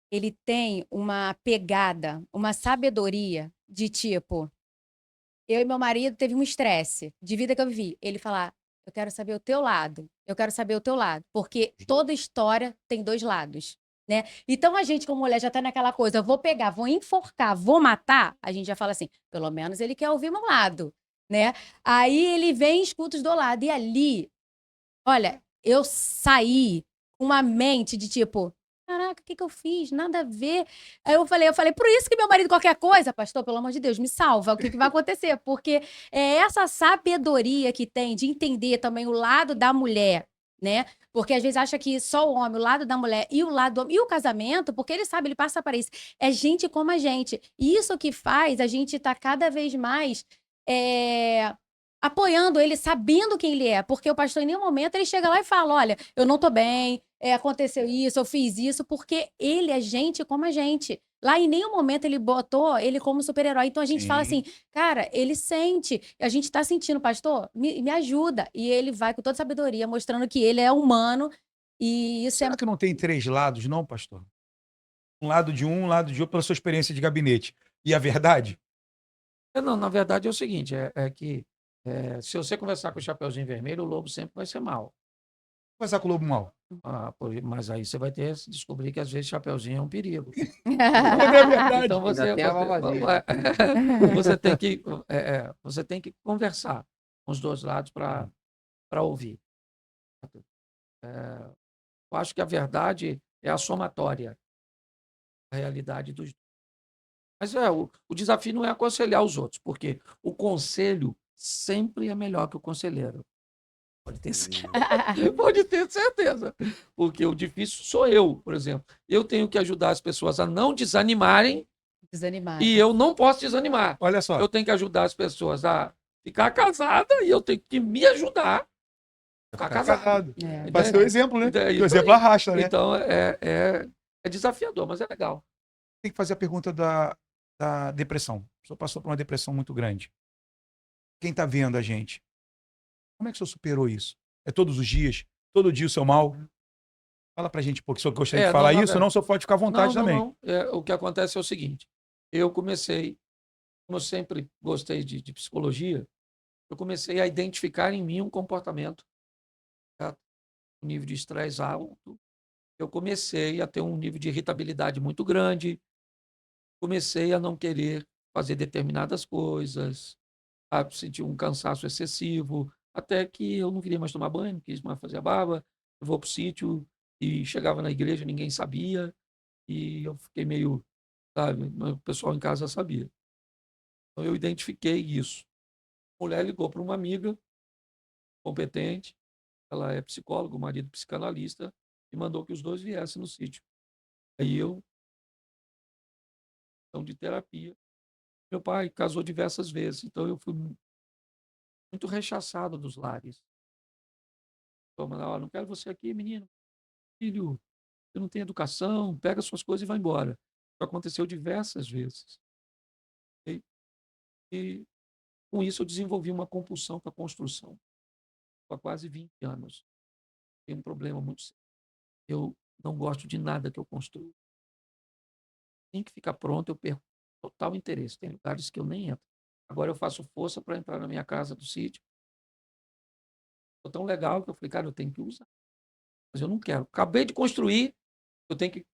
Speaker 1: ele tem uma pegada, uma sabedoria de tipo, eu e meu marido teve um estresse de vida que eu vivi. Ele falar, eu quero saber o teu lado, eu quero saber o teu lado, porque toda história tem dois lados, né? Então a gente, como mulher, já tá naquela coisa, eu vou pegar, vou enforcar, vou matar, a gente já fala assim, pelo menos ele quer ouvir meu lado, né? Aí ele vem e escuta os do lado, e ali, olha, eu saí com uma mente de tipo, caraca, o que eu fiz? Nada a ver. Aí eu falei, por isso que meu marido, qualquer coisa, pastor, pelo amor de Deus, me salva, o que vai acontecer? Porque é essa sabedoria que tem de entender também o lado da mulher, né? Porque às vezes acha que só o homem, o lado da mulher e o lado do homem, e o casamento, porque ele sabe, ele passa para isso. É gente como a gente. E isso que faz a gente estar cada vez mais apoiando ele, sabendo quem ele é. Porque o pastor, em nenhum momento, ele chega lá e fala, olha, eu não tô bem, aconteceu isso, eu fiz isso, porque ele é gente como a gente. Lá em nenhum momento ele botou ele como super-herói. Então a gente fala assim, cara, ele sente, a gente tá sentindo, pastor, me ajuda. E ele vai com toda sabedoria, mostrando que ele é humano. E isso
Speaker 2: Será que não tem três lados, não, pastor? Um lado de um lado de outro, pela sua experiência de gabinete. E a verdade?
Speaker 4: Não, na verdade é o seguinte, é que se você conversar com o Chapeuzinho Vermelho, o lobo sempre vai ser mal.
Speaker 2: Conversar com o lobo mal.
Speaker 4: Mas aí você vai ter que descobrir que às vezes Chapeuzinho é um perigo.
Speaker 2: É verdade.
Speaker 4: Então
Speaker 3: Ainda tem a malvadinha.
Speaker 4: você tem que conversar com os dois lados para ouvir. Eu acho que a verdade é a somatória, a realidade dos dois. Mas o desafio não é aconselhar os outros, porque o conselho sempre é melhor que o conselheiro. Pode ter certeza. Porque o difícil sou eu, por exemplo. Eu tenho que ajudar as pessoas a não desanimarem.
Speaker 1: Desanimado.
Speaker 4: E eu não posso desanimar.
Speaker 2: Olha só.
Speaker 4: Eu tenho que ajudar as pessoas a ficar casada e eu tenho que me ajudar Ficar
Speaker 2: Ficar
Speaker 4: casado.
Speaker 1: É.
Speaker 2: Vai ser o exemplo, né?
Speaker 4: Então,
Speaker 2: Porque o exemplo arrasta, né?
Speaker 4: Então, é desafiador, mas é legal.
Speaker 2: Tem que fazer a pergunta da depressão. A pessoa passou por uma depressão muito grande. Quem está vendo a gente? Como é que o senhor superou isso? É todos os dias? Todo dia o seu mal? Fala pra gente um pouco. O senhor gostaria de falar
Speaker 4: na
Speaker 2: isso?
Speaker 4: verdade-
Speaker 2: Não, o senhor pode ficar à vontade
Speaker 4: não,
Speaker 2: também.
Speaker 4: não. O que acontece é o seguinte: eu comecei, como eu sempre gostei de psicologia, eu comecei a identificar em mim um comportamento, certo? Um nível de estresse alto. Eu comecei a ter um nível de irritabilidade muito grande, comecei a não querer fazer determinadas coisas, a sentir um cansaço excessivo, até que eu não queria mais tomar banho, não quis mais fazer a barba, eu vou para o sítio e chegava na igreja, ninguém sabia, e eu fiquei meio, sabe, o pessoal em casa sabia. Então eu identifiquei isso. A mulher ligou para uma amiga competente, ela é psicóloga, o marido psicanalista, e mandou que os dois viessem no sítio. Aí eu, então, de terapia. Meu pai casou diversas vezes, então eu fui muito rechaçado dos lares. Toma, não quero você aqui, menino. Filho, você não tem educação, pega suas coisas e vai embora. Isso aconteceu diversas vezes. E, e com isso eu desenvolvi uma compulsão para a construção. Há quase 20 anos. Tem um problema muito sério. Eu não gosto de nada que eu construo. Tem que ficar pronto, eu perco total interesse. Tem lugares que eu nem entro. Agora eu faço força para entrar na minha casa do sítio. Ficou tão legal que eu falei, cara, eu tenho que usar. Mas eu não quero. Acabei de construir, eu tenho que ir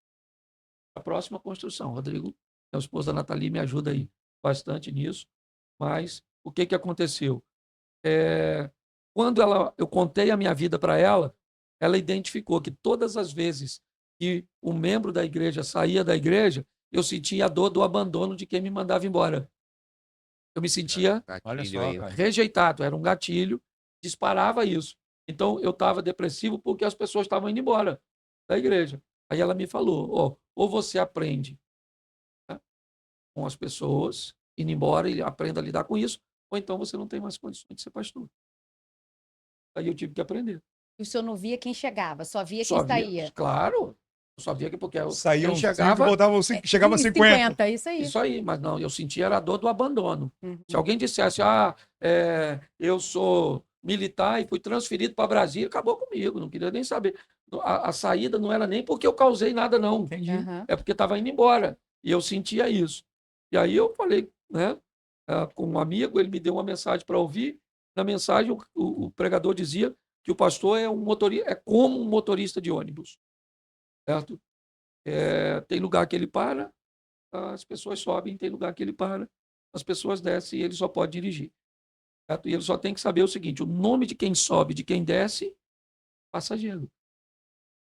Speaker 4: para a próxima construção. Rodrigo, minha esposa Nathalie, me ajuda aí bastante nisso. Mas o que aconteceu? Quando eu contei a minha vida para ela, ela identificou que todas as vezes que um membro da igreja saía da igreja, eu sentia a dor do abandono de quem me mandava embora. Eu me sentia
Speaker 2: Olha
Speaker 3: Gatilho
Speaker 2: só,
Speaker 3: aí.
Speaker 2: cara.
Speaker 4: rejeitado, era um gatilho, disparava isso. Então eu estava depressivo porque as pessoas estavam indo embora da igreja. Aí ela me falou: ou você aprende, né, com as pessoas indo embora e aprenda a lidar com isso, ou então você não tem mais condições de ser pastor. Aí eu tive que aprender.
Speaker 1: E o senhor não via quem chegava, só via quem
Speaker 4: Só via,
Speaker 1: saía.
Speaker 4: claro, eu só via que porque
Speaker 2: Saíam
Speaker 4: quem
Speaker 2: 5 e
Speaker 4: chegava,
Speaker 2: voltavam 5, chegava a 50.
Speaker 1: Isso aí.
Speaker 4: isso aí, mas não, eu sentia era a dor do abandono.
Speaker 1: Uhum.
Speaker 4: Se alguém dissesse, eu sou militar e fui transferido para Brasília, acabou comigo, não queria nem saber. A saída não era nem porque eu causei nada, não.
Speaker 2: Entendi.
Speaker 1: Aham.
Speaker 4: É porque estava indo embora. E eu sentia isso. E aí eu falei, né, com um amigo, ele me deu uma mensagem para ouvir. Na mensagem, o pregador dizia que o pastor é um motorista, é como um motorista de ônibus, certo? Tem lugar que ele para, as pessoas sobem, tem lugar que ele para, as pessoas descem e ele só pode dirigir. Certo? E ele só tem que saber o seguinte: o nome de quem sobe, de quem desce, passageiro.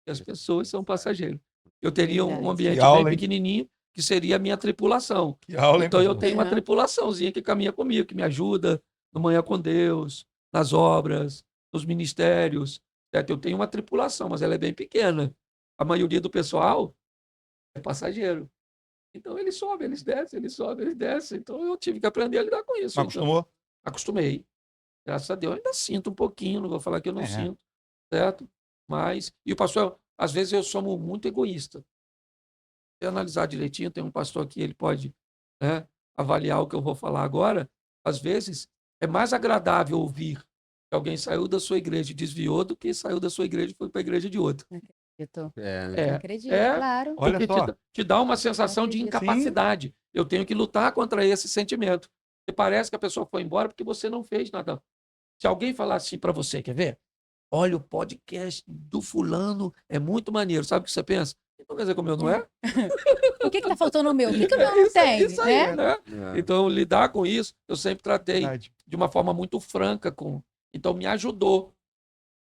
Speaker 4: E as pessoas são passageiros. Eu teria um
Speaker 1: Verdade.
Speaker 4: ambiente
Speaker 2: Que aula,
Speaker 4: bem
Speaker 2: hein?
Speaker 4: pequenininho, que seria a minha tripulação.
Speaker 2: Que aula, hein,
Speaker 4: Então eu
Speaker 2: pastor?
Speaker 4: tenho uma
Speaker 1: Aham.
Speaker 4: tripulaçãozinha que caminha comigo, que me ajuda no Manhã com Deus, nas obras, nos ministérios. Certo? Eu tenho uma tripulação, mas ela é bem pequena. A maioria do pessoal é passageiro. Então eles sobem, eles descem, eles sobem, eles descem. Então eu tive que aprender a lidar com isso.
Speaker 2: Não
Speaker 4: Então,
Speaker 2: acostumou?
Speaker 4: acostumei. Graças a Deus, eu ainda sinto um pouquinho, não vou falar que eu não
Speaker 2: É.
Speaker 4: sinto, certo? Mas, e o pastor, às vezes eu sou muito egoísta. Se eu analisar direitinho, tem um pastor que ele pode, né, avaliar o que eu vou falar agora. Às vezes é mais agradável ouvir que alguém saiu da sua igreja e desviou do que saiu da sua igreja e foi para a igreja de outra.
Speaker 1: Acredito.
Speaker 3: É,
Speaker 1: Acredito,
Speaker 4: É,
Speaker 1: claro.
Speaker 2: Olha
Speaker 4: porque
Speaker 2: só.
Speaker 4: te dá uma sensação de
Speaker 1: Acredito.
Speaker 4: incapacidade. Eu tenho que lutar contra esse sentimento. Porque parece que a pessoa foi embora porque você não fez nada. Se alguém falar assim para você, quer ver? Olha, o podcast do fulano é muito maneiro. Sabe o que você pensa? Então quer dizer como eu não é?
Speaker 1: O que tá faltando no meu? O que o meu não
Speaker 4: Isso,
Speaker 1: tem?
Speaker 4: isso aí,
Speaker 1: Né?
Speaker 4: né?
Speaker 3: é.
Speaker 4: Então, lidar com isso, eu sempre tratei
Speaker 2: Verdade.
Speaker 4: de uma forma muito franca com. Então, me ajudou,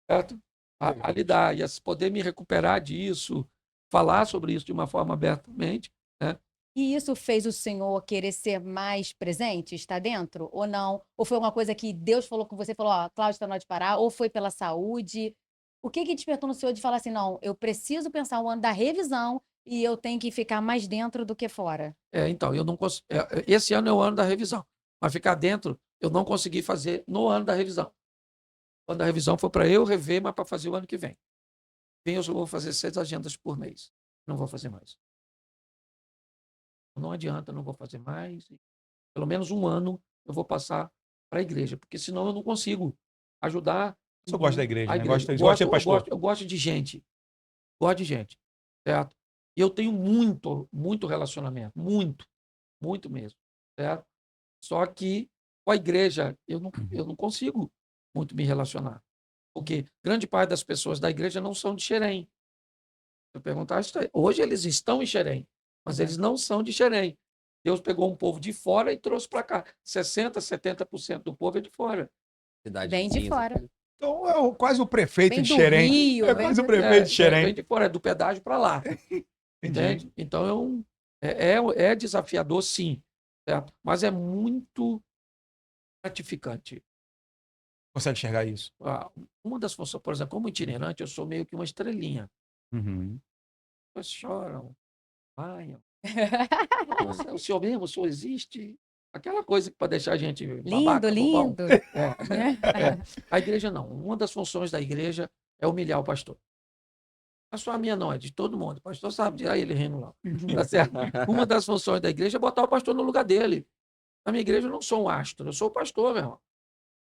Speaker 4: certo? A lidar e a poder me recuperar disso, falar sobre isso de uma forma abertamente, né?
Speaker 1: E isso fez o senhor querer ser mais presente, estar dentro, ou não? Ou foi uma coisa que Deus falou com você, falou, ó, Cláudio, está na hora de parar, ou foi pela saúde? O que despertou no senhor de falar assim, não, eu preciso pensar o ano da revisão e eu tenho que ficar mais dentro do que fora?
Speaker 4: Então, eu não esse ano é o ano da revisão, mas ficar dentro, eu não consegui fazer no ano da revisão. Quando a revisão for para eu rever, mas para fazer o ano que vem. Eu só vou fazer 6 agendas por mês. Não vou fazer mais. Não adianta, não vou fazer mais. Pelo menos um ano eu vou passar para a igreja, porque senão eu não consigo ajudar
Speaker 2: O senhor gosta da igreja,
Speaker 4: a
Speaker 2: né?
Speaker 4: igreja.
Speaker 2: Gosta de ser pastor.
Speaker 4: Eu gosto de gente. Gosto de gente, certo? E eu tenho muito relacionamento, muito mesmo, certo? Só que com a igreja eu não consigo muito me relacionar, porque grande parte das pessoas da igreja não são de Xerém. Se eu perguntar isso, hoje eles estão em Xerém, mas eles não são de Xerém. Deus pegou um povo de fora e trouxe para cá. 60, 70% do povo é de fora.
Speaker 3: Cidade
Speaker 1: Vem de
Speaker 3: cinza.
Speaker 1: fora.
Speaker 2: Então é quase o prefeito
Speaker 1: Vem
Speaker 2: de
Speaker 1: do
Speaker 2: Xerém.
Speaker 1: Rio,
Speaker 2: É
Speaker 1: vem
Speaker 2: quase o
Speaker 1: do-
Speaker 2: prefeito de
Speaker 4: Vem
Speaker 2: Xerém.
Speaker 4: de fora, é do pedágio para lá.
Speaker 2: Entendi.
Speaker 4: Entende? Então é desafiador, sim, certo? Mas é muito gratificante.
Speaker 2: Consegue enxergar isso?
Speaker 4: Uma das funções, por exemplo, como itinerante, eu sou meio que uma estrelinha.
Speaker 2: Uhum.
Speaker 4: As pessoas choram, vaiam. O senhor mesmo, o senhor existe? Aquela coisa que para deixar a gente
Speaker 1: Lindo,
Speaker 4: babaca, bobão.
Speaker 1: lindo.
Speaker 4: É. A igreja não. Uma das funções da igreja é humilhar o pastor. Não é só a minha, não, é de todo mundo. O pastor sabe, tirar ele rindo lá. Tá certo? Uma das funções da igreja é botar o pastor no lugar dele. Na minha igreja eu não sou um astro, eu sou o pastor, meu irmão.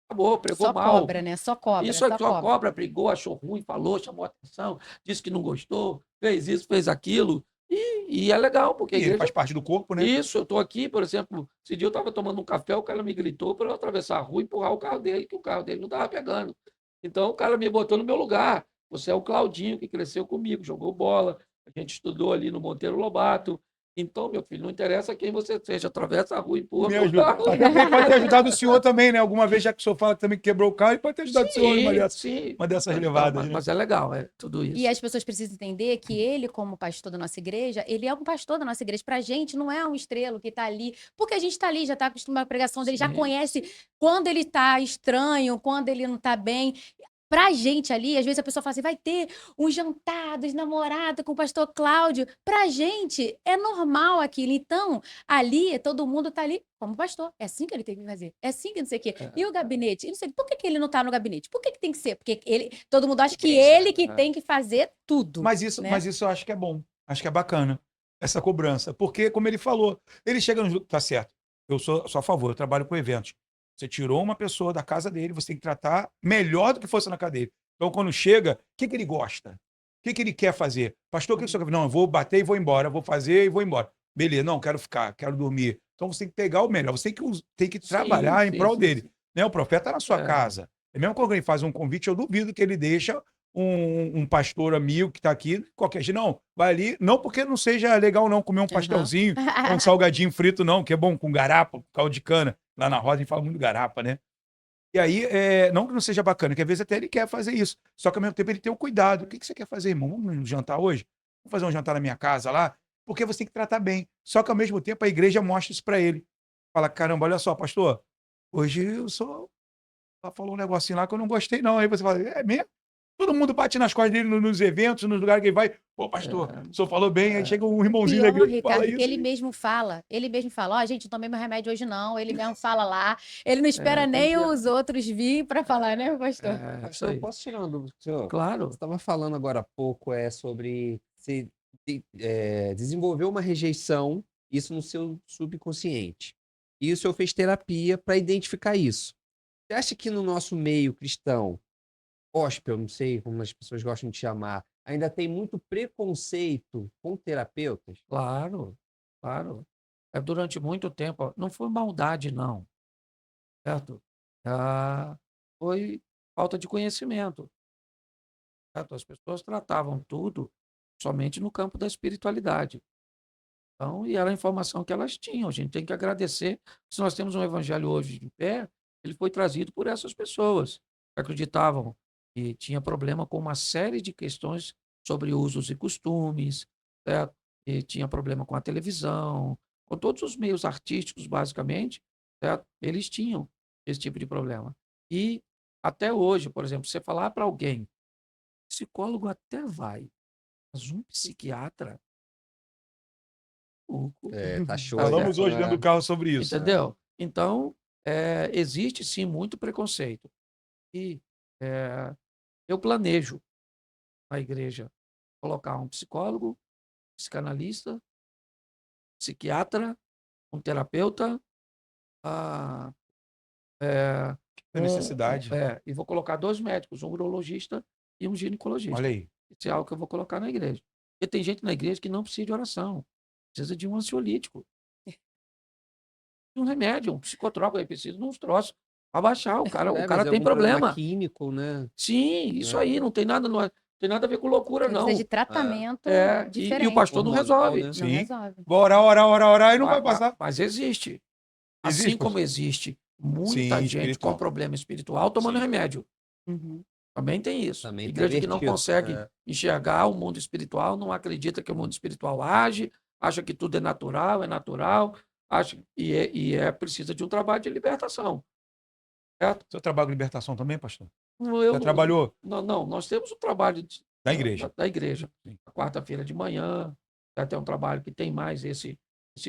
Speaker 4: Acabou, pregou
Speaker 1: Só
Speaker 4: mal.
Speaker 1: cobra, né? Só cobra,
Speaker 4: Isso é
Speaker 1: só
Speaker 4: só
Speaker 1: cobra.
Speaker 4: cobra, brigou, achou ruim, falou, chamou atenção, disse que não gostou, fez isso, fez aquilo. E é legal, porque a
Speaker 2: E ele
Speaker 4: igreja.
Speaker 2: faz parte do corpo, né?
Speaker 4: Isso, eu estou aqui, por exemplo, esse dia eu estava tomando um café, o cara me gritou para eu atravessar a rua e empurrar o carro dele, que o carro dele não estava pegando. Então o cara me botou no meu lugar. Você é o Claudinho, que cresceu comigo, jogou bola, a gente estudou ali no Monteiro Lobato. Então, meu filho, não interessa quem você seja, atravessa a rua e empurra
Speaker 2: Me
Speaker 4: meu
Speaker 2: ajuda.
Speaker 4: carro.
Speaker 2: Até porque ele pode ter ajudado o senhor também, né? Alguma vez, já que o senhor fala que também quebrou o carro, ele pode ter ajudado o senhor numa
Speaker 4: Sim.
Speaker 2: dessas
Speaker 4: Então,
Speaker 2: levadas, né?
Speaker 4: mas é legal, é tudo isso.
Speaker 1: E as pessoas precisam entender que ele, como pastor da nossa igreja, ele é um pastor da nossa igreja. Pra gente, não é um estrelo que tá ali. Porque a gente tá ali, já tá acostumado à pregação dele, já
Speaker 4: Sim.
Speaker 1: conhece quando ele tá estranho, quando ele não tá bem. Pra gente ali, às vezes a pessoa fala assim, vai ter um jantar dos namorados com o pastor Cláudio. Pra gente, é normal aquilo. Então, ali, todo mundo tá ali como pastor. É assim que ele tem que fazer. É assim que não sei o quê. E o gabinete? E não sei, por que que ele não tá no gabinete? Por que que tem que ser? Porque ele, todo mundo acha que ele que tem que fazer tudo,
Speaker 2: Mas isso
Speaker 1: né?
Speaker 2: eu acho que é bom. Acho que é bacana essa cobrança. Porque, como ele falou, ele chega no. Tá certo. Eu sou a favor, eu trabalho com eventos. Você tirou uma pessoa da casa dele, você tem que tratar melhor do que fosse na casa dele. Então, quando chega, o que ele gosta? O que ele quer fazer? Pastor, o que você quer? Não, eu vou bater e vou embora. Eu vou fazer e vou embora. Beleza, não, quero ficar, quero dormir. Então, você tem que pegar o melhor. Você tem que trabalhar em prol dele.
Speaker 4: Sim.
Speaker 2: Né? O profeta está na sua
Speaker 4: É.
Speaker 2: casa. E mesmo quando ele faz um convite, eu duvido que ele deixa um pastor amigo que está aqui, qualquer jeito, não, vai ali, não porque não seja legal não comer um pastelzinho, um salgadinho frito não, que é bom com garapa, caldo de cana, lá na roda a gente fala muito garapa, né? E aí, não que não seja bacana, que às vezes até ele quer fazer isso, só que ao mesmo tempo ele tem o cuidado, o que você quer fazer, irmão? Vamos jantar hoje? Vamos fazer um jantar na minha casa lá? Porque você tem que tratar bem, só que ao mesmo tempo a igreja mostra isso para ele, fala, caramba, olha só, pastor, hoje eu só falou um negocinho lá que eu não gostei não, aí você fala, é mesmo? Todo mundo bate nas costas dele nos eventos, nos lugares que ele vai. Pô, pastor, o senhor falou bem, aí chega um irmãozinho da
Speaker 1: Pior,
Speaker 2: igreja e fala
Speaker 1: Ricardo, que
Speaker 2: isso.
Speaker 1: ele mesmo fala, ó, gente, não tomei meu remédio hoje não, ele mesmo fala lá, ele não espera
Speaker 4: tem
Speaker 1: nem
Speaker 4: que-
Speaker 1: os outros vir para falar, né, pastor?
Speaker 4: Isso
Speaker 3: Pastor,
Speaker 4: aí.
Speaker 3: eu posso tirar uma dúvida do senhor?
Speaker 4: Claro.
Speaker 3: Você estava falando agora há pouco sobre desenvolver uma rejeição, isso no seu subconsciente. E o senhor fez terapia para identificar isso. Você acha que no nosso meio cristão, gospel, não sei como as pessoas gostam de chamar, ainda tem muito preconceito com terapeutas?
Speaker 4: Claro. Durante muito tempo, ó, não foi maldade, não, certo? Foi falta de conhecimento, certo? As pessoas tratavam tudo somente no campo da espiritualidade. Então, e era a informação que elas tinham. A gente tem que agradecer. Se nós temos um evangelho hoje de pé, ele foi trazido por essas pessoas que acreditavam que tinha problema com uma série de questões sobre usos e costumes, certo? E tinha problema com a televisão, com todos os meios artísticos, basicamente, certo? Eles tinham esse tipo de problema. E até hoje, por exemplo, você falar para alguém, psicólogo até vai, mas um psiquiatra, pouco.
Speaker 3: Tá show
Speaker 4: Tá
Speaker 2: Falamos
Speaker 4: certo.
Speaker 2: hoje dentro do carro sobre isso.
Speaker 4: Entendeu? Então, existe sim muito preconceito. E É, eu planejo na igreja colocar um psicólogo, psicanalista, psiquiatra, um terapeuta, ah, é,
Speaker 2: A necessidade.
Speaker 4: e vou colocar 2 médicos, um urologista e um ginecologista.
Speaker 2: Olha aí.
Speaker 4: Isso é algo que eu vou colocar na igreja. Porque tem gente na igreja que não precisa de oração, precisa de um ansiolítico, de um remédio, um psicotrópico, aí precisa de uns troços para baixar. O
Speaker 3: Às
Speaker 4: cara
Speaker 3: vezes é
Speaker 4: tem
Speaker 3: algum problema
Speaker 4: problema.
Speaker 3: químico, né?
Speaker 4: Sim, isso
Speaker 3: É.
Speaker 4: aí, não tem nada, não tem nada a ver com loucura,
Speaker 1: Precisa
Speaker 4: não.
Speaker 1: de tratamento
Speaker 4: E o
Speaker 1: diferente.
Speaker 4: pastor não
Speaker 3: Hormonal,
Speaker 4: resolve.
Speaker 3: né?
Speaker 1: Não
Speaker 2: Sim.
Speaker 1: resolve.
Speaker 2: Vou orar, e não vai passar.
Speaker 4: Mas existe.
Speaker 2: Existe,
Speaker 4: Assim como
Speaker 2: pastor?
Speaker 4: existe muita
Speaker 2: Sim,
Speaker 4: gente com
Speaker 2: espiritual.
Speaker 4: problema espiritual tomando
Speaker 2: Sim.
Speaker 4: remédio.
Speaker 1: Uhum.
Speaker 4: Também tem isso.
Speaker 3: Também tá
Speaker 4: Igreja que não
Speaker 3: invertido.
Speaker 4: consegue enxergar o mundo espiritual, não acredita que o mundo espiritual age, acha que tudo é natural, acha, precisa de um trabalho de libertação. Certo?
Speaker 2: Você trabalha com libertação também, pastor?
Speaker 4: Eu
Speaker 2: Já trabalhou
Speaker 4: não, nós temos o trabalho
Speaker 2: na igreja?
Speaker 4: da igreja.
Speaker 2: Sim.
Speaker 4: Quarta-feira de manhã, até um trabalho que tem mais esse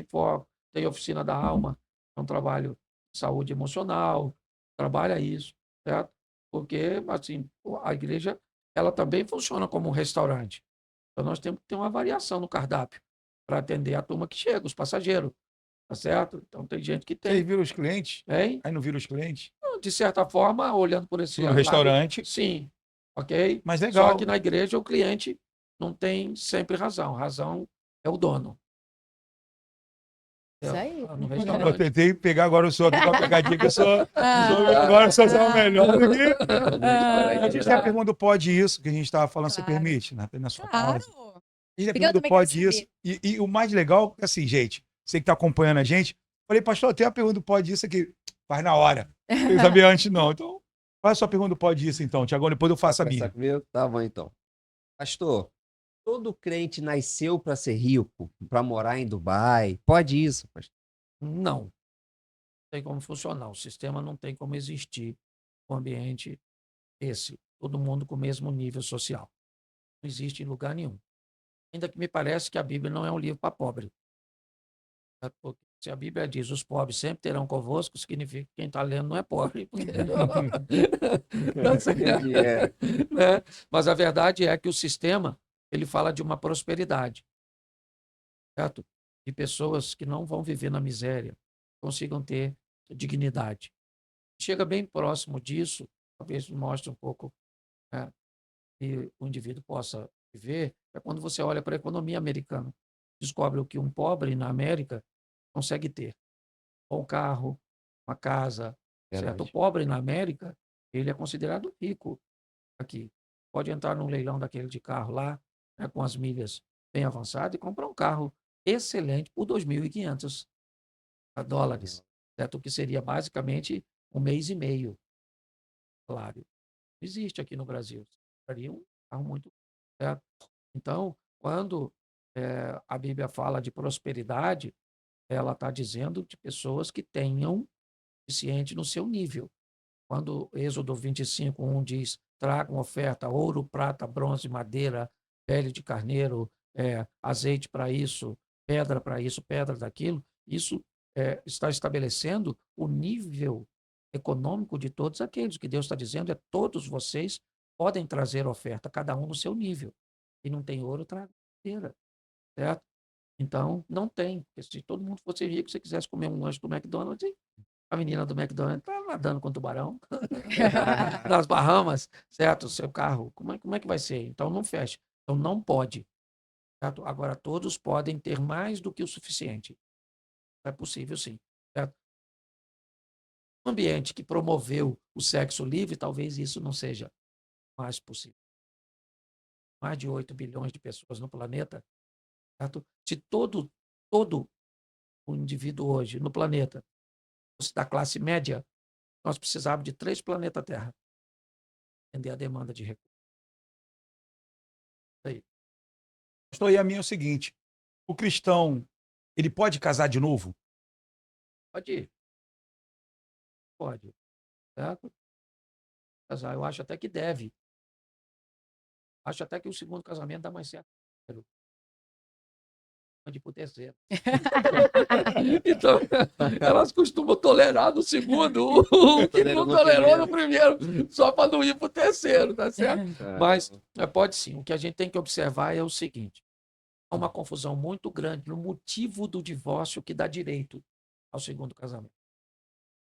Speaker 4: foco. Tem oficina da alma, é um trabalho de saúde emocional, trabalha isso, certo? Porque, assim, a igreja, ela também funciona como um restaurante. Então, nós temos que ter uma variação no cardápio para atender a turma que chega, os passageiros, tá certo? Então, tem gente que
Speaker 2: Vocês
Speaker 4: tem,
Speaker 2: viram os clientes?
Speaker 4: hein?
Speaker 2: Aí não viram os clientes?
Speaker 4: De certa forma, olhando por esse
Speaker 2: No
Speaker 4: lado,
Speaker 2: restaurante.
Speaker 4: sim, ok?
Speaker 2: Mas
Speaker 4: Só
Speaker 2: legal.
Speaker 4: que na igreja o cliente não tem sempre razão. Razão é o dono.
Speaker 1: Isso aí.
Speaker 4: No
Speaker 2: Eu
Speaker 4: restaurante.
Speaker 2: tentei pegar agora o senhor aqui com a pegadinha que eu sou.
Speaker 1: Ah.
Speaker 2: Agora sou o melhor do que.
Speaker 1: Ah.
Speaker 2: A gente tem a pergunta do pode isso, que a gente estava falando, você
Speaker 1: Claro.
Speaker 2: permite, na sua
Speaker 1: Claro.
Speaker 2: pausa. A gente tem a
Speaker 1: Porque eu
Speaker 2: pergunta do
Speaker 1: também quero
Speaker 2: pode isso.
Speaker 1: saber.
Speaker 2: E o mais legal é assim, gente, você que está acompanhando a gente, falei, pastor, tem a pergunta do pode isso aqui. Faz na hora. Não sabia antes, não. Então, faz a sua pergunta do pode isso, então, Tiagão, depois eu faço a minha.
Speaker 3: Comigo? Tá bom, então. Pastor, todo crente nasceu para ser rico, para morar em Dubai. Pode isso, pastor?
Speaker 4: Não tem como funcionar. O sistema não tem como existir um ambiente esse. Todo mundo com o mesmo nível social. Não existe em lugar nenhum. Ainda que me parece que a Bíblia não é um livro para pobre. Porque se a Bíblia diz os pobres sempre terão convosco, significa que quem está lendo não é pobre. Tá certo?
Speaker 3: Entendi, é.
Speaker 4: Né? Mas a verdade é que o sistema ele fala de uma prosperidade, certo? De pessoas que não vão viver na miséria, consigam ter dignidade. Chega bem próximo disso, talvez mostre um pouco, né, que o indivíduo possa viver, é quando você olha para a economia americana, descobre o que um pobre na América consegue ter. Um carro, uma casa, certo? O
Speaker 3: Verdade.
Speaker 4: pobre na América, ele é considerado rico aqui. Pode entrar num leilão daquele de carro lá, né, com as milhas bem avançadas e comprar um carro excelente por $2.500, certo? O que seria basicamente um mês e meio, claro. Existe aqui no Brasil. Seria um carro muito, certo? Então, quando a Bíblia fala de prosperidade, ela está dizendo de pessoas que tenham suficiente no seu nível. Quando Êxodo 25:1 diz: tragam oferta, ouro, prata, bronze, madeira, pele de carneiro, azeite para isso, pedra daquilo, isso está estabelecendo o nível econômico de todos aqueles. O que Deus está dizendo é: todos vocês podem trazer oferta, cada um no seu nível. E não tem ouro, traga madeira, certo? Então, não tem. Porque se todo mundo fosse rico, se quisesse comer um lanche do McDonald's, a menina do McDonald's está nadando com tubarão nas Bahamas, certo? O seu carro, como é que vai ser? Então, não fecha. Então, não pode, certo? Agora, todos podem ter mais do que o suficiente. É possível, sim, certo? Um ambiente que promoveu o sexo livre, talvez isso não seja mais possível. Mais de 8 bilhões de pessoas no planeta, certo? Se todo o indivíduo hoje no planeta fosse da classe média, nós precisávamos de 3 planetas Terra para atender a demanda de recursos. Aí.
Speaker 2: Pastor, e a minha é o seguinte: o cristão, ele pode casar de novo?
Speaker 4: Pode ir, pode, certo? Casar, eu acho até que deve. Acho até que o segundo casamento dá mais certo. de ir pro terceiro. Então, elas costumam tolerar no segundo o que não tolerou no primeiro, só para não ir pro terceiro, tá certo? Mas pode sim. O que a gente tem que observar é o seguinte: há uma confusão muito grande no motivo do divórcio que dá direito ao segundo casamento.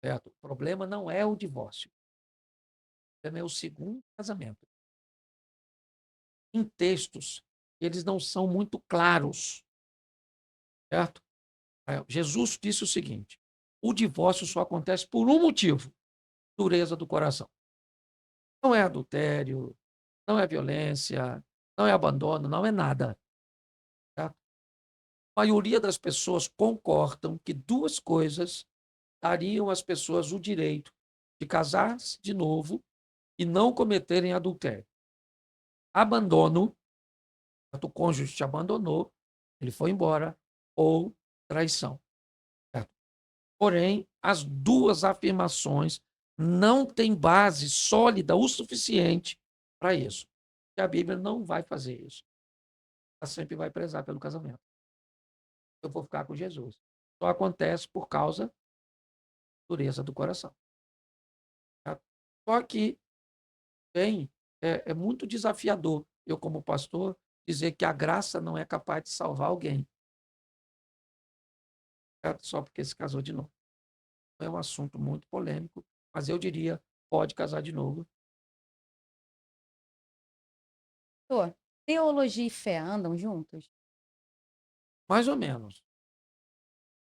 Speaker 4: Certo? O problema não é o divórcio. O problema é o segundo casamento. Em textos, eles não são muito claros. Certo? Jesus disse o seguinte: o divórcio só acontece por um motivo: dureza do coração. Não é adultério, não é violência, não é abandono, não é nada. Certo? A maioria das pessoas concordam que duas coisas dariam às pessoas o direito de casar-se de novo e não cometerem adultério: abandono, o cônjuge te abandonou, ele foi embora, ou traição. Certo? Porém, as duas afirmações não têm base sólida o suficiente para isso. E a Bíblia não vai fazer isso. Ela sempre vai prezar pelo casamento. Eu vou ficar com Jesus. Só acontece por causa da dureza do coração. Certo? Só que é muito desafiador eu, como pastor, dizer que a graça não é capaz de salvar alguém. Certo? Só porque se casou de novo. É um assunto muito polêmico, mas eu diria, pode casar de novo.
Speaker 1: Pastor, teologia e fé andam juntos?
Speaker 4: Mais ou menos.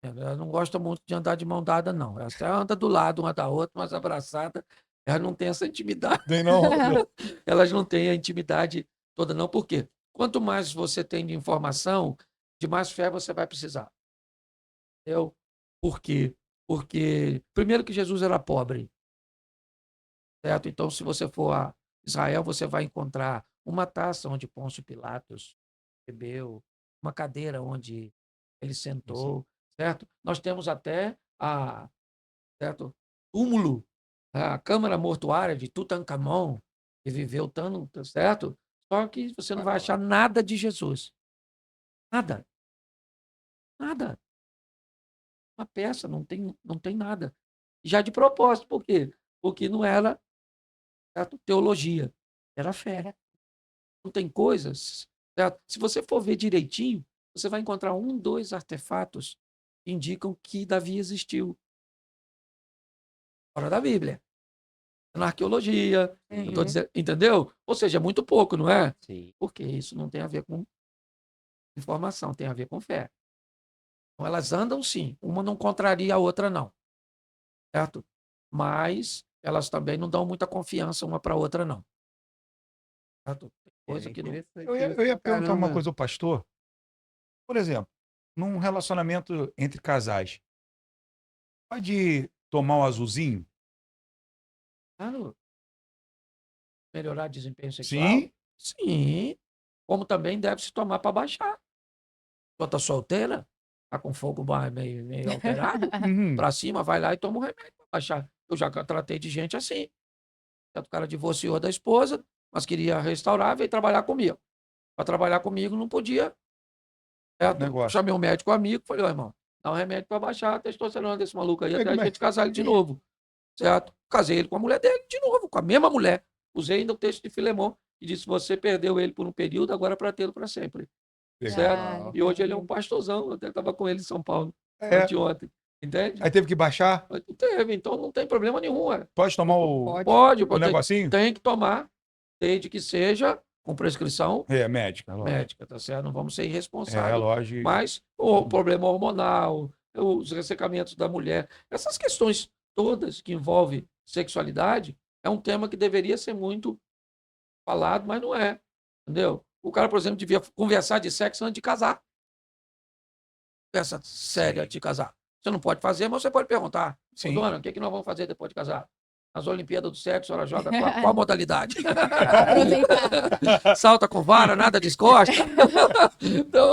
Speaker 4: Ela não gosta muito de andar de mão dada, não. Ela até anda do lado uma da outra, mas abraçada. Ela não tem essa intimidade.
Speaker 2: Tem não.
Speaker 4: Elas não têm a intimidade toda, não. Por quê? Quanto mais você tem de informação, de mais fé você vai precisar. Entendeu? Por quê? Porque, primeiro, que Jesus era pobre. Certo? Então, se você for a Israel, você vai encontrar uma taça onde Pôncio Pilatos bebeu, uma cadeira onde ele sentou, certo? Nós temos até certo? Túmulo, a câmara mortuária de Tutankhamon, que viveu tanto, certo? Só que você não vai achar nada de Jesus. Nada. Nada. Uma peça, não tem nada. Já de propósito, por quê? Porque não era, certo? Teologia, era fé. Não tem coisas, certo? Se você for ver direitinho, você vai encontrar 1, 2 artefatos que indicam que Davi existiu. Fora da Bíblia. Na arqueologia, eu tô dizendo, entendeu? Ou seja, é muito pouco, não é?
Speaker 3: Sim.
Speaker 4: Porque isso não tem a ver com informação, tem a ver com fé. Então, elas andam sim, uma não contraria a outra, não. Certo? Mas elas também não dão muita confiança uma para a outra, não. Certo? Tem coisa que não.
Speaker 2: Eu ia perguntar uma coisa ao pastor. Por exemplo, num relacionamento entre casais, pode tomar o azulzinho?
Speaker 4: Claro. Melhorar desempenho sexual?
Speaker 2: Sim.
Speaker 4: Sim. Como também deve se tomar para baixar. Enquanto tá solteira, tá com fogo meio alterado,
Speaker 2: Uhum.
Speaker 4: para cima, vai lá e toma um remédio para baixar. Eu já tratei de gente assim. O cara divorciou da esposa, mas queria restaurar, veio trabalhar comigo. Para trabalhar comigo não podia.
Speaker 2: Negócio.
Speaker 4: Chamei um médico amigo, falei, ó, irmão, dá um remédio para baixar a testosterona desse maluco aí,
Speaker 2: Aí
Speaker 4: até a
Speaker 2: como é?
Speaker 4: gente casar ele de novo. Certo? Casei ele com a mulher dele de novo, com a mesma mulher. Usei ainda o texto de Filemão, que disse: você perdeu ele por um período, agora para tê-lo para sempre. Certo? E hoje ele é um pastorzão. Eu até estava com ele em São Paulo, ontem. Entende?
Speaker 2: Aí teve que baixar?
Speaker 4: Teve, então não tem problema nenhum.
Speaker 2: Pode tomar o
Speaker 4: Pode,
Speaker 2: negocinho?
Speaker 4: tem que tomar, desde que seja com prescrição
Speaker 2: Médica.
Speaker 4: médica, tá certo? Não vamos ser irresponsáveis.
Speaker 2: É, lógico.
Speaker 4: Mas o problema hormonal, os ressecamentos da mulher, essas questões todas que envolvem sexualidade, é um tema que deveria ser muito falado, mas não é. Entendeu? O cara, por exemplo, devia conversar de sexo antes de casar. Conversa séria antes de casar. Você não pode fazer, mas você pode perguntar.
Speaker 2: Sim.
Speaker 4: Dona, o que nós vamos fazer depois de casar? Nas Olimpíadas do Sexo, ela joga qual modalidade? Salta com vara, nada descosta. Então,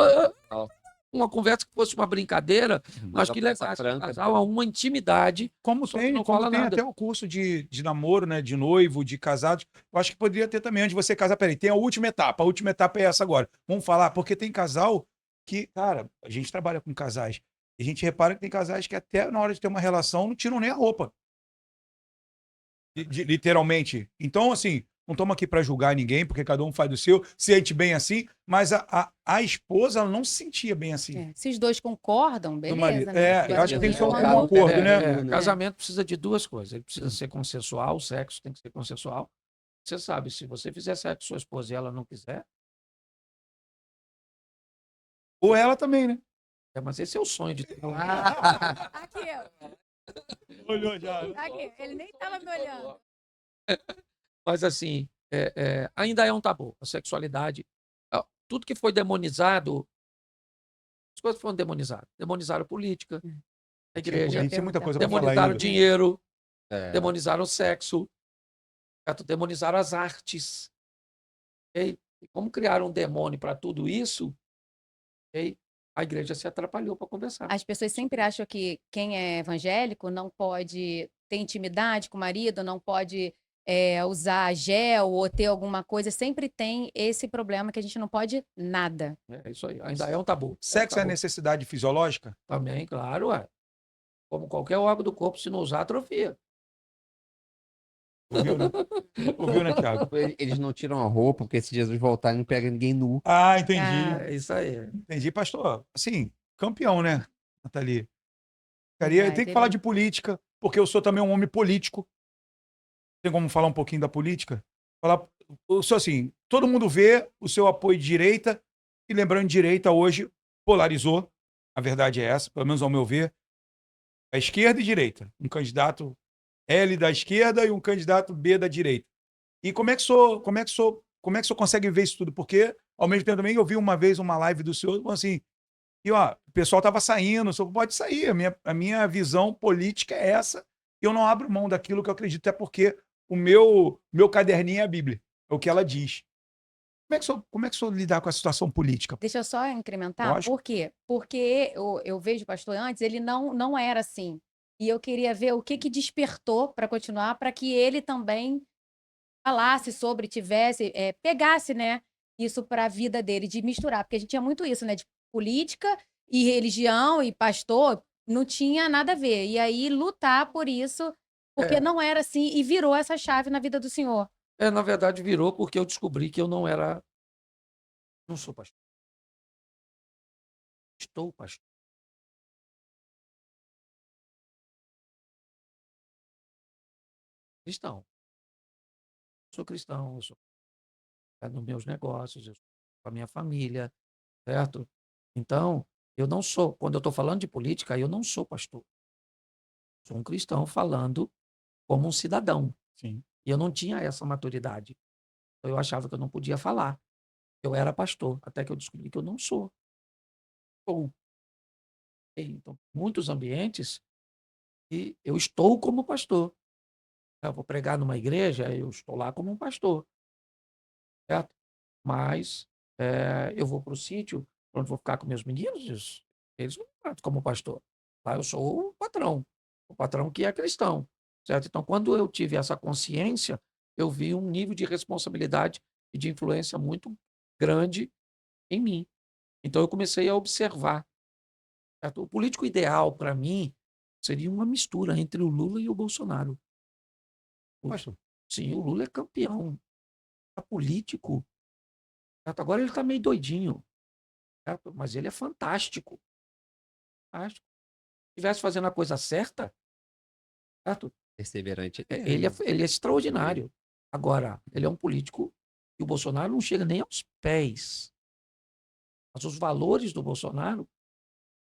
Speaker 4: uma conversa que fosse uma brincadeira, mas que levasse o casal a uma intimidade.
Speaker 2: Como tem até o curso de namoro, né? De noivo, de casados. Eu acho que poderia ter também, antes de você casar. Peraí, tem a última etapa. A última etapa é essa agora. Vamos falar, porque tem casal que, cara, a gente trabalha com casais. E a gente repara que tem casais que até na hora de ter uma relação não tiram nem a roupa. Literalmente. Então, assim, não estamos aqui para julgar ninguém, porque cada um faz do seu, se sente bem assim, mas a esposa ela não se sentia bem assim.
Speaker 1: É, se os dois concordam,
Speaker 2: Do marido.
Speaker 1: beleza, né?
Speaker 2: Eu acho que tem que ser um
Speaker 1: Quando-
Speaker 2: acordo, né?
Speaker 4: Casamento precisa de duas coisas. Ele precisa ser consensual, o sexo tem que ser consensual. Você sabe, se você fizer sexo com sua esposa e ela não quiser,
Speaker 2: Ou ela também, né?
Speaker 4: mas esse é o sonho de todo mundo.
Speaker 1: Aqui,
Speaker 2: Olhou já.
Speaker 1: aqui, ele nem tava me olhando.
Speaker 4: Mas assim, ainda é um tabu. A sexualidade, tudo que foi demonizado, as coisas foram demonizadas. Demonizaram a política, a igreja,
Speaker 2: A gente tem muita coisa para falar
Speaker 4: demonizaram o
Speaker 2: ainda.
Speaker 4: dinheiro,
Speaker 3: É.
Speaker 4: demonizaram o sexo, certo? Demonizaram as artes. Ok? E como criaram um demônio para tudo isso, ok? A igreja se atrapalhou para conversar.
Speaker 1: As pessoas sempre acham que quem é evangélico não pode ter intimidade com o marido, não pode usar gel ou ter alguma coisa. Sempre tem esse problema que a gente não pode nada.
Speaker 4: É isso aí. Ainda é um tabu.
Speaker 2: Sexo é
Speaker 4: tabu.
Speaker 2: necessidade fisiológica?
Speaker 4: Também, claro, como qualquer órgão do corpo, se não usar, atrofia.
Speaker 2: Ouviu, né? Ouviu, né, Thiago?
Speaker 3: Eles não tiram a roupa, porque se Jesus voltar, ele não pega ninguém nu.
Speaker 2: Ah, entendi.
Speaker 4: É isso aí.
Speaker 2: Entendi, pastor. Assim, campeão, né, Nathalie? Tem
Speaker 1: Verdade,
Speaker 2: que falar
Speaker 1: ele-
Speaker 2: de política, porque eu sou também um homem político. Tem como falar um pouquinho da política? Falar, eu sou assim, todo mundo vê o seu apoio de direita, e lembrando, direita hoje polarizou, a verdade é essa, pelo menos ao meu ver, a esquerda e direita. Um candidato L da esquerda e um candidato B da direita. E como é que o senhor consegue ver isso tudo? Porque, ao mesmo tempo também, eu vi uma vez uma live do senhor, assim, e ó, o pessoal estava saindo, o senhor pode sair, a minha visão política é essa, e eu não abro mão daquilo que eu acredito, até porque o meu caderninho é a Bíblia, é o que ela diz. Como é que o senhor lidar com a situação política?
Speaker 1: Deixa eu só incrementar.
Speaker 2: Lógico.
Speaker 1: Por quê? Porque eu vejo o pastor antes, ele não era assim. E eu queria ver o que despertou para continuar, para que ele também falasse sobre, pegasse, né, isso para a vida dele, de misturar. Porque a gente tinha muito isso, né, de política e religião e pastor, não tinha nada a ver. E aí lutar por isso, porque não era assim, e virou essa chave na vida do senhor.
Speaker 4: Na verdade, virou porque eu descobri que eu não sou pastor. Estou pastor. Cristão. Sou cristão, eu sou nos meus negócios, eu sou com a minha família, certo? Então, eu não sou, quando eu estou falando de política, eu não sou pastor. Sou um cristão falando como um cidadão.
Speaker 2: Sim.
Speaker 4: E eu não tinha essa maturidade. Então, eu achava que eu não podia falar. Eu era pastor, até que eu descobri que eu não sou. Sou. Então, muitos ambientes e eu estou como pastor. Eu vou pregar numa igreja, eu estou lá como um pastor, certo? Mas eu vou para o sítio, onde vou ficar com meus meninos, eles não me tratam como pastor. Lá eu sou o patrão que é cristão, certo? Então, quando eu tive essa consciência, eu vi um nível de responsabilidade e de influência muito grande em mim. Então, eu comecei a observar, certo? O político ideal, para mim, seria uma mistura entre o Lula e o Bolsonaro.
Speaker 2: Pastor,
Speaker 4: Sim, o Lula é campeão. É político. Certo? Agora ele está meio doidinho. Certo? Mas ele é fantástico. Fantástico. Se estivesse fazendo a coisa certa, certo?
Speaker 3: Perseverante.
Speaker 4: Ele é extraordinário. Agora, ele é um político e o Bolsonaro não chega nem aos pés. Mas os valores do Bolsonaro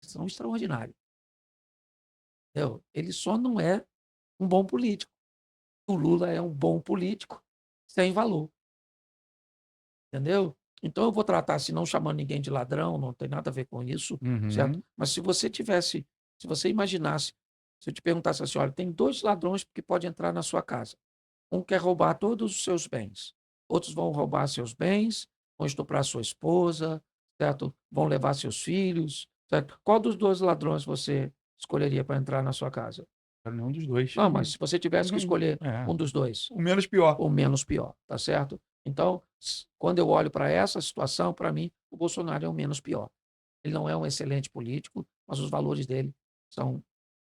Speaker 4: são extraordinários. Entendeu? Ele só não é um bom político. O Lula é um bom político sem valor. Entendeu? Então eu vou tratar assim, não chamando ninguém de ladrão, não tem nada a ver com isso, certo? Mas se você imaginasse, se eu te perguntasse assim, olha, tem 2 ladrões que podem entrar na sua casa. Um quer roubar todos os seus bens. Outros vão roubar seus bens, vão estuprar sua esposa, certo? Vão levar seus filhos, certo? Qual dos 2 ladrões você escolheria para entrar na sua casa?
Speaker 2: nenhum dos dois.
Speaker 4: Não, mas se você tivesse que escolher um dos 2,
Speaker 2: O menos pior.
Speaker 4: o menos pior, tá certo? Então, quando eu olho para essa situação, para mim, o Bolsonaro é o menos pior. Ele não é um excelente político, mas os valores dele são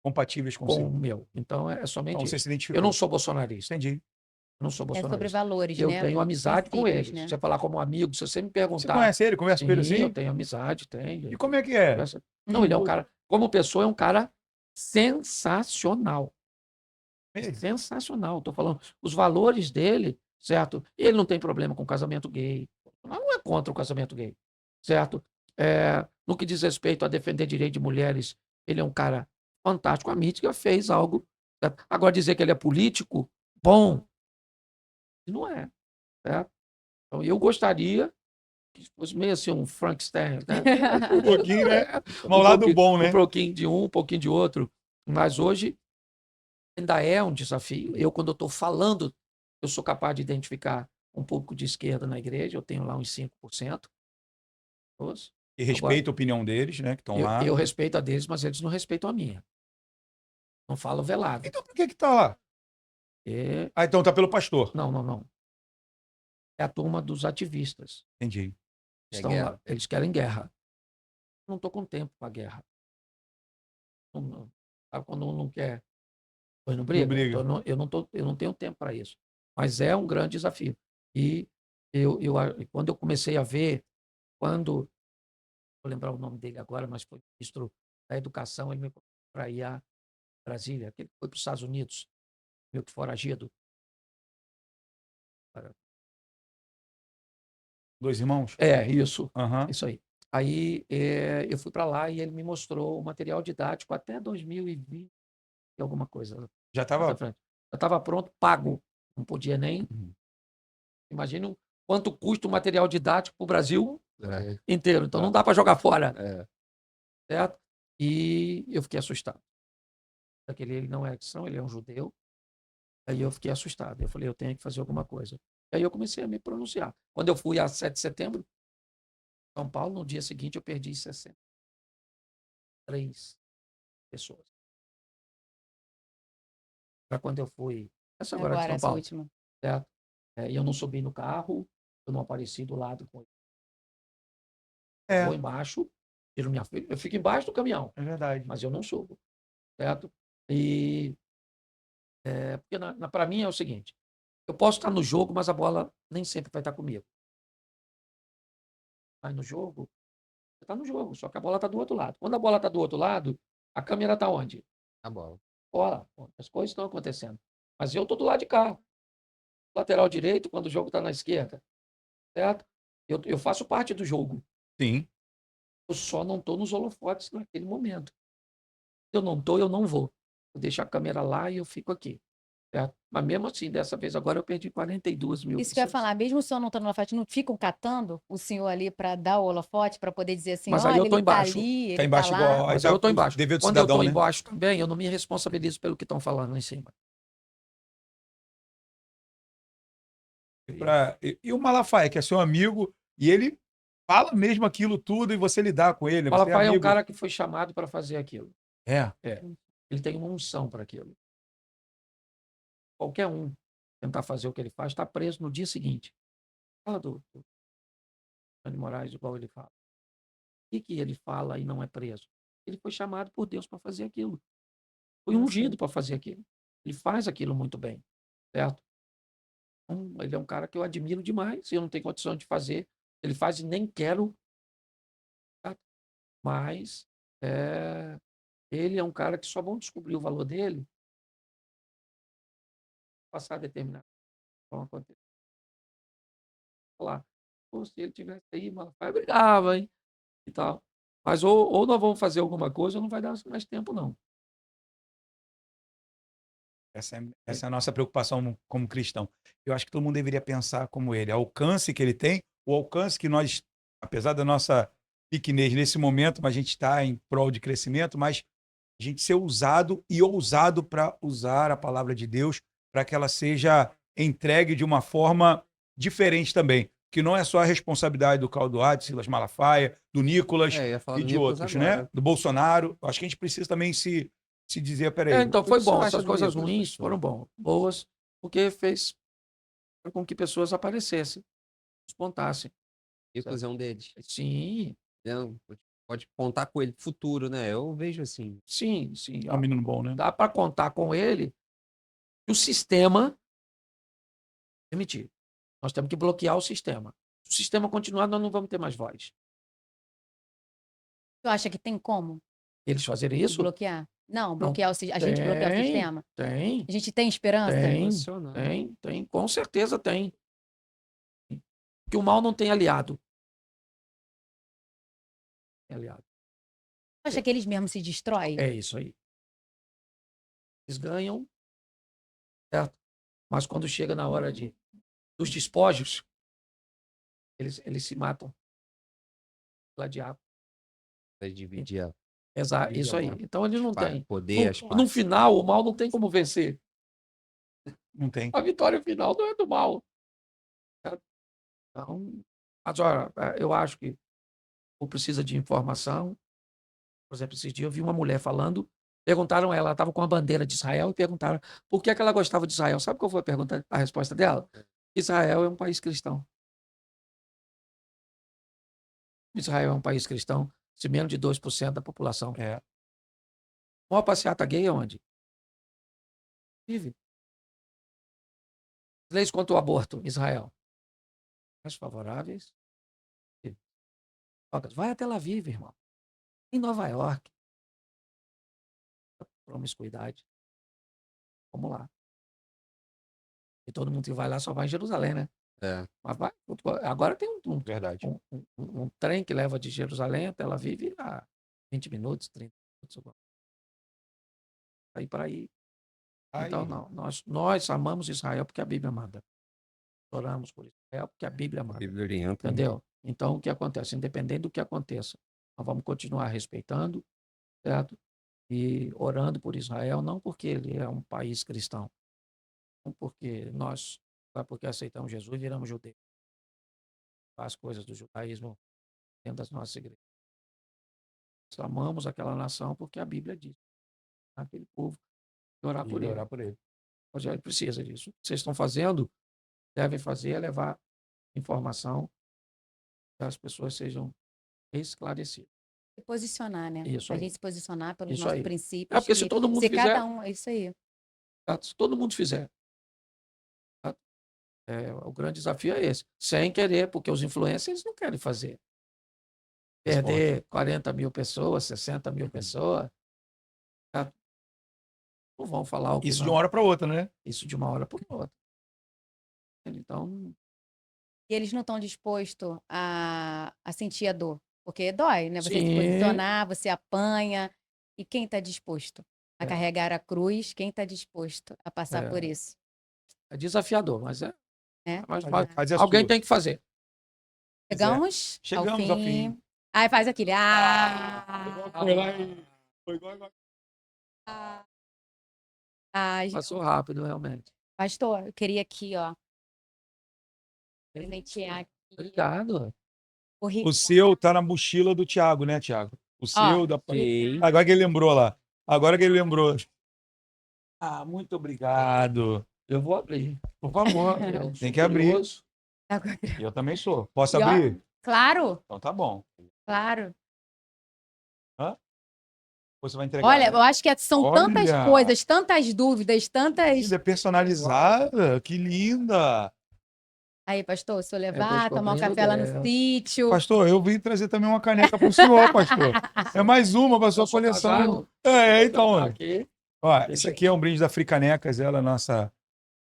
Speaker 2: Compatíveis com o
Speaker 4: com
Speaker 2: seu.
Speaker 4: o meu. Então, é
Speaker 2: Então
Speaker 4: somente
Speaker 2: você
Speaker 4: isso.
Speaker 2: se
Speaker 4: Eu
Speaker 2: identificou.
Speaker 4: não sou bolsonarista.
Speaker 2: Entendi.
Speaker 4: Eu não sou
Speaker 1: É sobre
Speaker 4: bolsonarista.
Speaker 1: valores,
Speaker 4: Eu
Speaker 1: né?
Speaker 4: tenho amizade com
Speaker 1: Princípios,
Speaker 4: ele.
Speaker 1: né?
Speaker 4: Se você falar como amigo, se você me
Speaker 2: Você
Speaker 4: perguntar,
Speaker 2: conhece ele? Conversa com ele
Speaker 4: sim, eu
Speaker 2: assim?
Speaker 4: tenho amizade, tenho.
Speaker 2: E como é que é?
Speaker 4: Conversa- Não, ele é um cara, como pessoa, é um cara sensacional.
Speaker 2: Ele?
Speaker 4: Sensacional. Estou falando, os valores dele, certo? Ele não tem problema com casamento gay. Não é contra o casamento gay, certo? No que diz respeito a defender direito de mulheres, ele é um cara fantástico. A mídia fez algo. Certo? Agora, dizer que ele é político, bom, não é. Certo? Então, eu gostaria que fosse meio assim um Frankenstein, né?
Speaker 2: Um pouquinho, né? Mas o
Speaker 4: Um
Speaker 2: lado
Speaker 4: pouquinho,
Speaker 2: bom, né?
Speaker 4: um pouquinho de um pouquinho de outro. Mas hoje ainda é um desafio. Eu, quando eu estou falando, eu sou capaz de identificar um pouco de esquerda na igreja, eu tenho lá uns 5%. Todos.
Speaker 2: E
Speaker 4: Agora,
Speaker 2: respeita a opinião deles, né? Que estão lá.
Speaker 4: eu respeito a deles, mas eles não respeitam a minha. Não falo velado.
Speaker 2: Então por que tá lá?
Speaker 4: E-
Speaker 2: Ah, então tá pelo pastor.
Speaker 4: Não, não, não. É a turma dos ativistas.
Speaker 2: Entendi.
Speaker 3: É
Speaker 4: Estão
Speaker 3: guerra.
Speaker 4: lá, eles querem guerra. Não estou com tempo para guerra. Sabe quando um não quer, pois não briga?
Speaker 2: briga.
Speaker 4: Então, eu não tenho tempo para isso. Mas é um grande desafio. E quando eu comecei a ver, quando, vou lembrar o nome dele agora, mas foi ministro da Educação, ele me convidou para ir a Brasília, aquele que foi para os Estados Unidos, meio que foragido.
Speaker 2: Dois irmãos?
Speaker 4: É, isso.
Speaker 2: Aham.
Speaker 4: Isso aí. Aí eu fui para lá e ele me mostrou o material didático até 2020, e alguma coisa.
Speaker 2: Já
Speaker 4: Mais
Speaker 2: tava.
Speaker 4: à frente. Eu estava pronto, pago. Não podia nem.
Speaker 2: Uhum.
Speaker 4: Imagina quanto custa o material didático para o Brasil
Speaker 3: É,
Speaker 4: inteiro. Então não dá para jogar fora,
Speaker 3: é.
Speaker 4: certo? E eu fiquei assustado. Ele não é cristão, ele é um judeu. Aí eu fiquei assustado. Eu falei, eu tenho que fazer alguma coisa. Aí eu comecei a me pronunciar. Quando eu fui a 7 de setembro, em São Paulo, no dia seguinte eu perdi 63 pessoas. Para quando eu fui, essa agora de
Speaker 1: Agora,
Speaker 4: São
Speaker 1: essa
Speaker 4: Paulo,
Speaker 1: última.
Speaker 4: certo? E eu não subi no carro, eu não apareci do lado com ele.
Speaker 2: É,
Speaker 4: Vou embaixo, tiro minha filha, eu fico embaixo do caminhão,
Speaker 2: é verdade.
Speaker 4: mas eu não subo, certo? E porque para mim é o seguinte, eu posso estar no jogo, mas a bola nem sempre vai estar comigo. Mas no jogo, você está no jogo, só que a bola está do outro lado. Quando a bola está do outro lado, a câmera está onde?
Speaker 3: A bola.
Speaker 4: Bola. As coisas estão acontecendo. Mas eu estou do lado de cá. Lateral direito, quando o jogo está na esquerda, certo? Eu faço parte do jogo.
Speaker 2: Sim.
Speaker 4: Eu só não estou nos holofotes naquele momento. Se eu não estou, eu não vou. Eu deixo a câmera lá e eu fico aqui. Certo? Mas mesmo assim, dessa vez agora eu perdi 42 mil
Speaker 1: Isso que eu ia
Speaker 4: pessoas.
Speaker 1: falar, mesmo o senhor não estando no holofote, não ficam catando o senhor ali para dar o holofote, para poder dizer assim,
Speaker 4: Mas aí
Speaker 1: olha,
Speaker 4: eu tô
Speaker 1: ele tá
Speaker 4: embaixo.
Speaker 1: ali,
Speaker 2: Tá
Speaker 1: ele tá
Speaker 2: embaixo
Speaker 1: lá.
Speaker 2: igual.
Speaker 4: Mas
Speaker 2: tá
Speaker 4: aí eu estou
Speaker 2: o
Speaker 4: embaixo.
Speaker 2: Dever do
Speaker 4: Quando eu
Speaker 2: cidadão,
Speaker 4: estou
Speaker 2: né?
Speaker 4: embaixo também, eu não me responsabilizo pelo que estão falando lá em cima.
Speaker 2: E o Malafaia, que é seu amigo, e ele fala mesmo aquilo tudo e você lidar com ele, né? Você é
Speaker 4: Malafaia é um
Speaker 2: amigo.
Speaker 4: cara que foi chamado para fazer aquilo.
Speaker 2: É.
Speaker 4: Ele tem uma unção para aquilo. Qualquer um tentar fazer o que ele faz está preso no dia seguinte. Fala do Alexandre de Moraes, igual ele fala. O que ele fala e não é preso? Ele foi chamado por Deus para fazer aquilo. Foi ungido para fazer aquilo. Ele faz aquilo muito bem, certo? Então, ele é um cara que eu admiro demais. Eu não tenho condição de fazer. Ele faz e nem quero. Certo? Mas ele é um cara que só vão descobrir o valor dele passar determinado. Vão acontecer. Falar, pô, se ele tivesse aí, Malafaia brigava, hein? E tal. Mas ou nós vamos fazer alguma coisa ou não vai dar mais tempo, não.
Speaker 2: Essa é a nossa preocupação como cristão. Eu acho que todo mundo deveria pensar como ele. O alcance que ele tem, o alcance que nós, apesar da nossa pequenez nesse momento, mas a gente está em prol de crescimento, mas a gente ser usado e ousado para usar a palavra de Deus para que ela seja entregue de uma forma diferente também. Que não é só a responsabilidade do Caldoado, Silas Malafaia, do Nicolas
Speaker 3: Eu ia falar
Speaker 2: e
Speaker 3: do
Speaker 2: de
Speaker 3: Nicolas
Speaker 2: outros,
Speaker 3: agora.
Speaker 2: né? Do Bolsonaro. Acho que a gente precisa também se dizer, peraí,
Speaker 4: Então
Speaker 3: O
Speaker 4: foi
Speaker 3: que o senhor
Speaker 4: bom.
Speaker 3: acha
Speaker 4: Essas
Speaker 3: do
Speaker 4: coisas
Speaker 3: Nicolas,
Speaker 4: ruins
Speaker 3: pastor?
Speaker 4: foram boas, porque fez com que pessoas aparecessem, despontassem.
Speaker 3: Nicolas é um deles.
Speaker 4: Sim,
Speaker 3: Não, Pode contar com ele no futuro, né? Eu vejo assim.
Speaker 4: Sim, sim.
Speaker 2: É um menino bom, né?
Speaker 4: Dá para contar com ele e o sistema permitir. Nós temos que bloquear o sistema. Se o sistema continuar, nós não vamos ter mais voz.
Speaker 1: Tu acha que tem como
Speaker 4: Eles fazerem isso?
Speaker 1: bloquear? Não, bloquear a gente bloquear o
Speaker 4: Tem,
Speaker 1: sistema?
Speaker 4: tem,
Speaker 1: A gente tem esperança?
Speaker 4: tem,
Speaker 3: Funcionando.
Speaker 4: tem, com certeza tem. Que o mal não tem aliado. Tem aliado.
Speaker 1: Tu acha que eles mesmos se destroem?
Speaker 4: É isso aí. Eles ganham, certo? Mas quando chega na hora dos despojos, eles se matam. Gladiar.
Speaker 3: Pra dividir a
Speaker 4: Exato, isso aí. Então eles não têm.
Speaker 3: poder, as
Speaker 4: No
Speaker 3: partes.
Speaker 4: final, o mal não tem como vencer.
Speaker 2: Não tem.
Speaker 4: A vitória final não é do mal. Certo? Então, mas olha, eu acho que ou precisa de informação. Por exemplo, esses dias eu vi uma mulher falando, perguntaram ela estava com a bandeira de Israel e perguntaram por que ela gostava de Israel. Sabe qual foi a resposta dela? Israel é um país cristão. Israel é um país cristão, se menos de 2% da população.
Speaker 2: É.
Speaker 4: Uma passeata gay é onde? Vive. Leis contra o aborto, Israel. Mais favoráveis. Vai a Tel Aviv, irmão. Em Nova York. Promiscuidade. Vamos lá. E todo mundo que vai lá só vai em Jerusalém, né?
Speaker 3: É.
Speaker 4: Mas vai. Agora tem
Speaker 2: Verdade.
Speaker 4: um trem que leva de Jerusalém a Tel Aviv a 20 minutos, 30 minutos. Aí para aí. Então,
Speaker 2: Aí,
Speaker 4: não. Nós amamos Israel porque a Bíblia manda. Oramos por Israel porque a Bíblia
Speaker 3: A
Speaker 4: manda.
Speaker 3: Bíblia orienta. Né?
Speaker 4: Entendeu? Então, o que acontece? Independente do que aconteça, nós vamos continuar respeitando, certo? E orando por Israel, não porque ele é um país cristão, não porque nós, porque aceitamos Jesus e viramos judeus. Faz coisas do judaísmo dentro das nossas igrejas. Nós amamos aquela nação porque a Bíblia diz. Aquele povo, e orar por
Speaker 2: e
Speaker 4: ele.
Speaker 2: orar por ele.
Speaker 4: O Evangelho precisa disso. O que vocês estão fazendo, devem fazer é levar informação que as pessoas sejam esclarecidas.
Speaker 1: Se posicionar, né?
Speaker 4: Isso
Speaker 1: A
Speaker 4: aí.
Speaker 1: gente se posicionar pelos
Speaker 4: Isso
Speaker 1: nossos
Speaker 4: aí. É
Speaker 1: princípios.
Speaker 4: porque se todo mundo
Speaker 1: se
Speaker 4: fizer,
Speaker 1: cada um, é isso aí.
Speaker 4: se todo mundo fizer, o grande desafio é esse. Sem querer, porque os influencers não querem fazer. Perder 40 mil pessoas, 60 mil pessoas, não vão falar o que
Speaker 2: Isso de
Speaker 4: não.
Speaker 2: uma hora para outra, né?
Speaker 4: Isso de uma hora para outra. Então,
Speaker 1: E eles não estão dispostos a sentir a dor. Porque dói, né? Você se
Speaker 4: sim,
Speaker 1: posicionar, você apanha. E quem está disposto a
Speaker 4: É.
Speaker 1: carregar a cruz? Quem está disposto a passar
Speaker 4: É.
Speaker 1: por isso?
Speaker 4: é desafiador, mas mas
Speaker 2: Fazer a
Speaker 4: alguém
Speaker 2: sua.
Speaker 4: tem que fazer.
Speaker 1: Chegamos,
Speaker 2: Chegamos ao fim.
Speaker 1: Aí faz aquele.
Speaker 2: Foi lá e... Foi igual.
Speaker 4: Passou rápido, realmente.
Speaker 1: Pastor, eu queria aqui, ó. Presentear aqui.
Speaker 4: Obrigado.
Speaker 1: O Ricardo.
Speaker 2: O seu tá na mochila do Thiago, né, Thiago? O seu da...
Speaker 3: Sim.
Speaker 2: Agora que ele lembrou lá. Agora que ele lembrou. Ah, muito obrigado.
Speaker 4: Eu vou abrir.
Speaker 2: Por favor.
Speaker 4: Eu
Speaker 2: Tem
Speaker 4: sou
Speaker 2: que abrir.
Speaker 4: curioso.
Speaker 2: Eu também sou. Posso
Speaker 1: E, ó,
Speaker 2: abrir?
Speaker 1: Claro,
Speaker 2: Então tá bom.
Speaker 1: claro.
Speaker 2: Você vai entregar.
Speaker 1: Olha,
Speaker 2: né?
Speaker 1: eu acho que são tantas
Speaker 2: Olha!
Speaker 1: coisas, tantas dúvidas, tantas.
Speaker 2: Linda, personalizada. Que linda.
Speaker 1: Aí, pastor, se eu levar,
Speaker 4: tô
Speaker 1: tomar um
Speaker 4: abrindo
Speaker 1: café lá no
Speaker 4: dela.
Speaker 1: sítio.
Speaker 2: Pastor, eu vim trazer também uma caneca pro senhor, pastor. É mais uma para sua
Speaker 4: Eu sou
Speaker 2: coleção.
Speaker 4: casado,
Speaker 2: Então.
Speaker 4: vou
Speaker 2: Ó,
Speaker 4: aqui.
Speaker 2: esse aqui é um brinde da Fricanecas, ela é nossa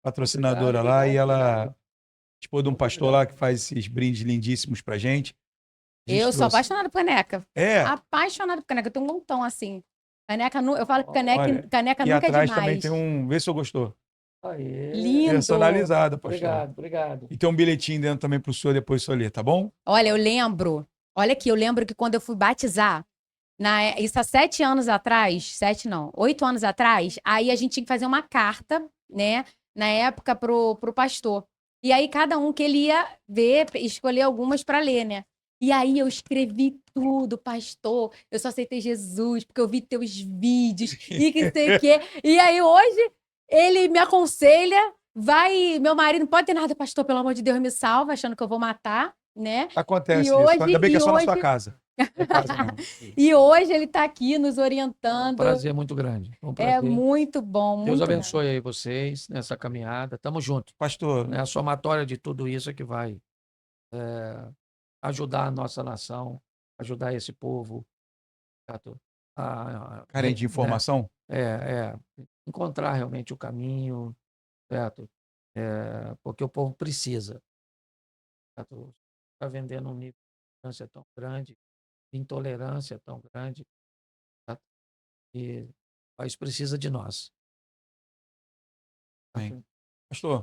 Speaker 2: patrocinadora
Speaker 4: Obrigado,
Speaker 2: lá, e
Speaker 4: obrigado,
Speaker 2: ela
Speaker 4: obrigado.
Speaker 2: tipo de um pastor lá que faz esses brindes lindíssimos pra gente. A gente
Speaker 1: Eu sou
Speaker 2: trouxe.
Speaker 1: apaixonada por caneca.
Speaker 2: É,
Speaker 1: Apaixonada por caneca. Eu tenho um montão assim. Caneca, eu falo que
Speaker 2: Olha,
Speaker 1: caneca
Speaker 2: e
Speaker 1: nunca é
Speaker 2: atrás também
Speaker 1: demais.
Speaker 2: tem um. Vê se eu gostou.
Speaker 4: Aê.
Speaker 1: Lindo.
Speaker 2: Personalizada, pastor.
Speaker 4: Obrigado, obrigado.
Speaker 2: E tem um bilhetinho dentro também pro senhor depois o senhor ler, tá bom?
Speaker 1: Olha, eu lembro. Olha aqui, eu lembro que quando eu fui batizar, isso há 7 anos atrás, 7 não, 8 anos atrás, aí a gente tinha que fazer uma carta, né, na época pro pastor. E aí cada um que ele ia ver, escolher algumas para ler, né? E aí eu escrevi tudo, pastor, eu só aceitei Jesus porque eu vi teus vídeos e que sei o quê. E aí hoje ele me aconselha, meu marido não pode ter nada, pastor, pelo amor de Deus, me salva, achando que eu vou matar, né?
Speaker 2: Acontece
Speaker 1: E
Speaker 2: isso.
Speaker 1: hoje-
Speaker 2: Ainda bem que é
Speaker 1: e
Speaker 2: só na sua
Speaker 1: hoje-
Speaker 2: casa. É fácil, não.
Speaker 1: E hoje ele está aqui nos
Speaker 4: Um
Speaker 1: orientando.
Speaker 4: prazer muito grande. Um
Speaker 1: É
Speaker 4: prazer.
Speaker 1: muito bom,
Speaker 4: Deus
Speaker 1: muito bom.
Speaker 4: abençoe aí vocês nessa caminhada. Tamo junto.
Speaker 2: Pastor,
Speaker 4: Né? A somatória de tudo isso é que vai ajudar a nossa nação, ajudar esse povo, certo?
Speaker 2: carente de
Speaker 4: Né?
Speaker 2: informação?
Speaker 4: Encontrar realmente o caminho, certo? Porque o povo precisa, certo? Está vendendo um nível de ignorância tão grande, de intolerância tão grande, certo? E o país precisa de nós.
Speaker 2: Bem. Pastor,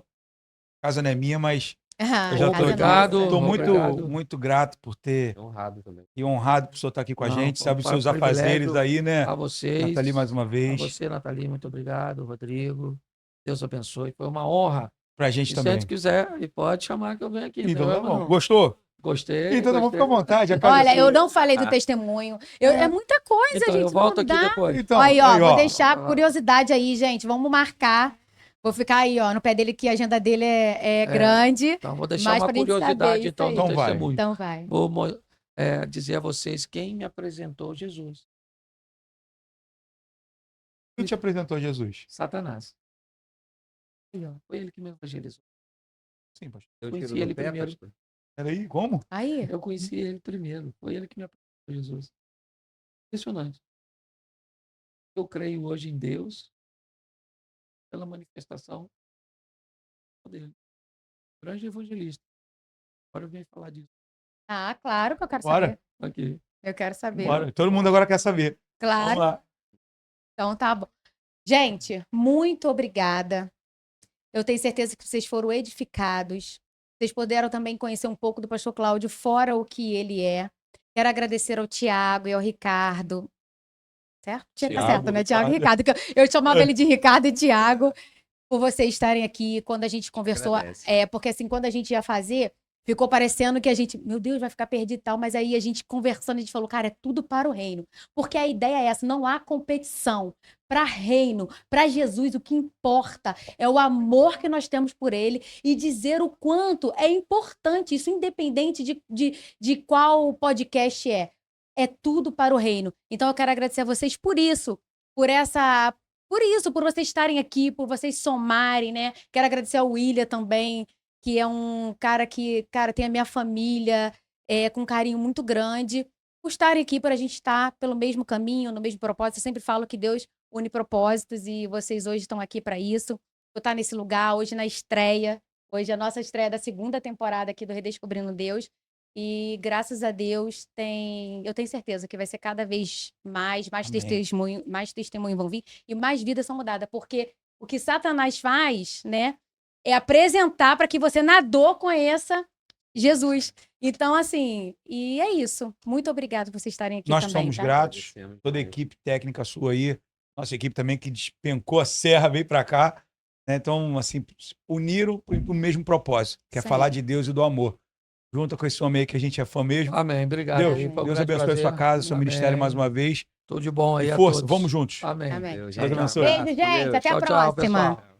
Speaker 2: a casa não é minha, mas
Speaker 1: Ah,
Speaker 2: eu já
Speaker 1: casa
Speaker 4: Obrigado.
Speaker 1: nossa.
Speaker 2: estou muito,
Speaker 4: Obrigado.
Speaker 2: muito grato por ter
Speaker 3: Honrado também.
Speaker 2: e honrado por o senhor estar aqui com a
Speaker 4: Não,
Speaker 2: gente. Sabe os
Speaker 4: um
Speaker 2: seus afazeres
Speaker 4: privilégio
Speaker 2: aí, né?
Speaker 4: a vocês.
Speaker 2: Nathalie, mais uma
Speaker 4: A
Speaker 2: vez.
Speaker 4: você, Nathalie, muito obrigado. Rodrigo, Deus abençoe. Foi uma honra.
Speaker 2: Pra gente
Speaker 4: E
Speaker 2: também.
Speaker 4: se quiser, e pode chamar que eu venho aqui. não tem
Speaker 2: Então tá
Speaker 4: problema
Speaker 2: bom.
Speaker 4: não.
Speaker 2: Gostou?
Speaker 4: Gostei.
Speaker 2: Então vamos
Speaker 4: gostei.
Speaker 2: ficar à vontade. A casa é
Speaker 1: Olha,
Speaker 2: sua.
Speaker 1: eu não falei do testemunho. É muita coisa,
Speaker 4: Então,
Speaker 1: gente.
Speaker 4: eu volto aqui
Speaker 1: mandar.
Speaker 4: depois.
Speaker 2: Então,
Speaker 1: Aí, ó,
Speaker 2: aí,
Speaker 1: vou
Speaker 2: ó.
Speaker 1: deixar curiosidade aí, gente. Vamos marcar. Vou ficar aí, ó, no pé dele, que a agenda dele é grande.
Speaker 4: Então, vou deixar
Speaker 1: Mas
Speaker 4: uma
Speaker 1: pra gente saber
Speaker 4: curiosidade
Speaker 1: isso
Speaker 4: então,
Speaker 1: aí.
Speaker 4: do
Speaker 2: Então vai.
Speaker 4: testemunho.
Speaker 1: Então vai.
Speaker 4: Vou dizer a vocês quem me apresentou Jesus.
Speaker 2: Quem te apresentou Jesus?
Speaker 4: Satanás. Aí, ó, foi ele que me evangelizou.
Speaker 2: Sim, pastor.
Speaker 3: Eu
Speaker 4: Conheci
Speaker 3: tiro do
Speaker 4: ele
Speaker 3: pé,
Speaker 4: primeiro.
Speaker 3: pastor.
Speaker 2: Peraí, como?
Speaker 1: Aí.
Speaker 4: Eu conheci ele primeiro. Foi ele que me apresentou Jesus. Impressionante. Eu creio hoje em Deus pela manifestação dele. Grande evangelista. Agora eu venho falar disso
Speaker 1: Ah, claro que eu quero
Speaker 2: Bora.
Speaker 1: saber.
Speaker 4: aqui.
Speaker 1: Eu quero saber.
Speaker 2: Bora. Todo mundo agora quer saber. Vamos
Speaker 1: Claro.
Speaker 2: lá.
Speaker 1: Então tá bom. Gente, muito obrigada. Eu tenho certeza que vocês foram edificados. Vocês puderam também conhecer um pouco do pastor Cláudio, fora o que ele é. Quero agradecer ao Tiago e ao Ricardo. Certo? Tá
Speaker 2: Thiago,
Speaker 1: certo, né? Tiago e
Speaker 2: Ricardo.
Speaker 1: Ricardo. Que eu chamava ele de Ricardo e Tiago, por vocês estarem aqui. Quando a gente conversou,
Speaker 3: Agradece.
Speaker 1: porque assim, quando a gente ia fazer, ficou parecendo que a gente, meu Deus, vai ficar perdido e tal, mas aí a gente conversando, a gente falou, cara, é tudo para o reino. Porque a ideia é essa, não há competição. Para reino, para Jesus, o que importa é o amor que nós temos por ele e dizer o quanto é importante, isso independente de qual podcast é. É tudo para o reino. Então eu quero agradecer a vocês por isso, por vocês estarem aqui, por vocês somarem, né? Quero agradecer ao William também, que é um cara que, cara, tem a minha família com um carinho muito grande, por estarem aqui, para a gente estar pelo mesmo caminho, no mesmo propósito. Eu sempre falo que Deus une propósitos e vocês hoje estão aqui para isso. Eu estar nesse lugar, hoje na estreia, hoje a nossa estreia da 2ª temporada aqui do Redescobrindo Deus. E graças a Deus eu tenho certeza que vai ser cada vez mais
Speaker 2: Amém.
Speaker 1: mais testemunho vão vir e mais vidas são mudadas, porque o que Satanás faz, né, é apresentar para que você na dor conheça Jesus. Então, assim, e é isso. Muito obrigada por vocês estarem aqui
Speaker 2: Nós
Speaker 1: também,
Speaker 2: somos
Speaker 1: tá?
Speaker 2: gratos.
Speaker 3: Agradecemos
Speaker 2: Toda a
Speaker 3: demais.
Speaker 2: equipe técnica sua aí. Nossa equipe também que despencou a serra, veio para cá. Né? Então, assim, uniram para o mesmo propósito, que é
Speaker 1: Isso aí.
Speaker 2: falar de Deus e do amor. Junta com esse homem aí que a gente é fã mesmo.
Speaker 4: Amém. Obrigado.
Speaker 2: Deus,
Speaker 4: aí, foi um
Speaker 2: Deus
Speaker 4: grande
Speaker 2: abençoe a sua
Speaker 4: prazer.
Speaker 2: casa, seu
Speaker 4: Amém.
Speaker 2: ministério mais uma vez.
Speaker 4: Tudo de bom aí
Speaker 2: E
Speaker 4: a
Speaker 2: força,
Speaker 4: todos.
Speaker 2: vamos juntos.
Speaker 4: Amém.
Speaker 1: Amém.
Speaker 3: Deus
Speaker 2: Deus
Speaker 3: abençoe.
Speaker 2: abençoe.
Speaker 1: Beijo, gente. Até a
Speaker 4: Tchau, tchau,
Speaker 1: próxima.
Speaker 4: pessoal.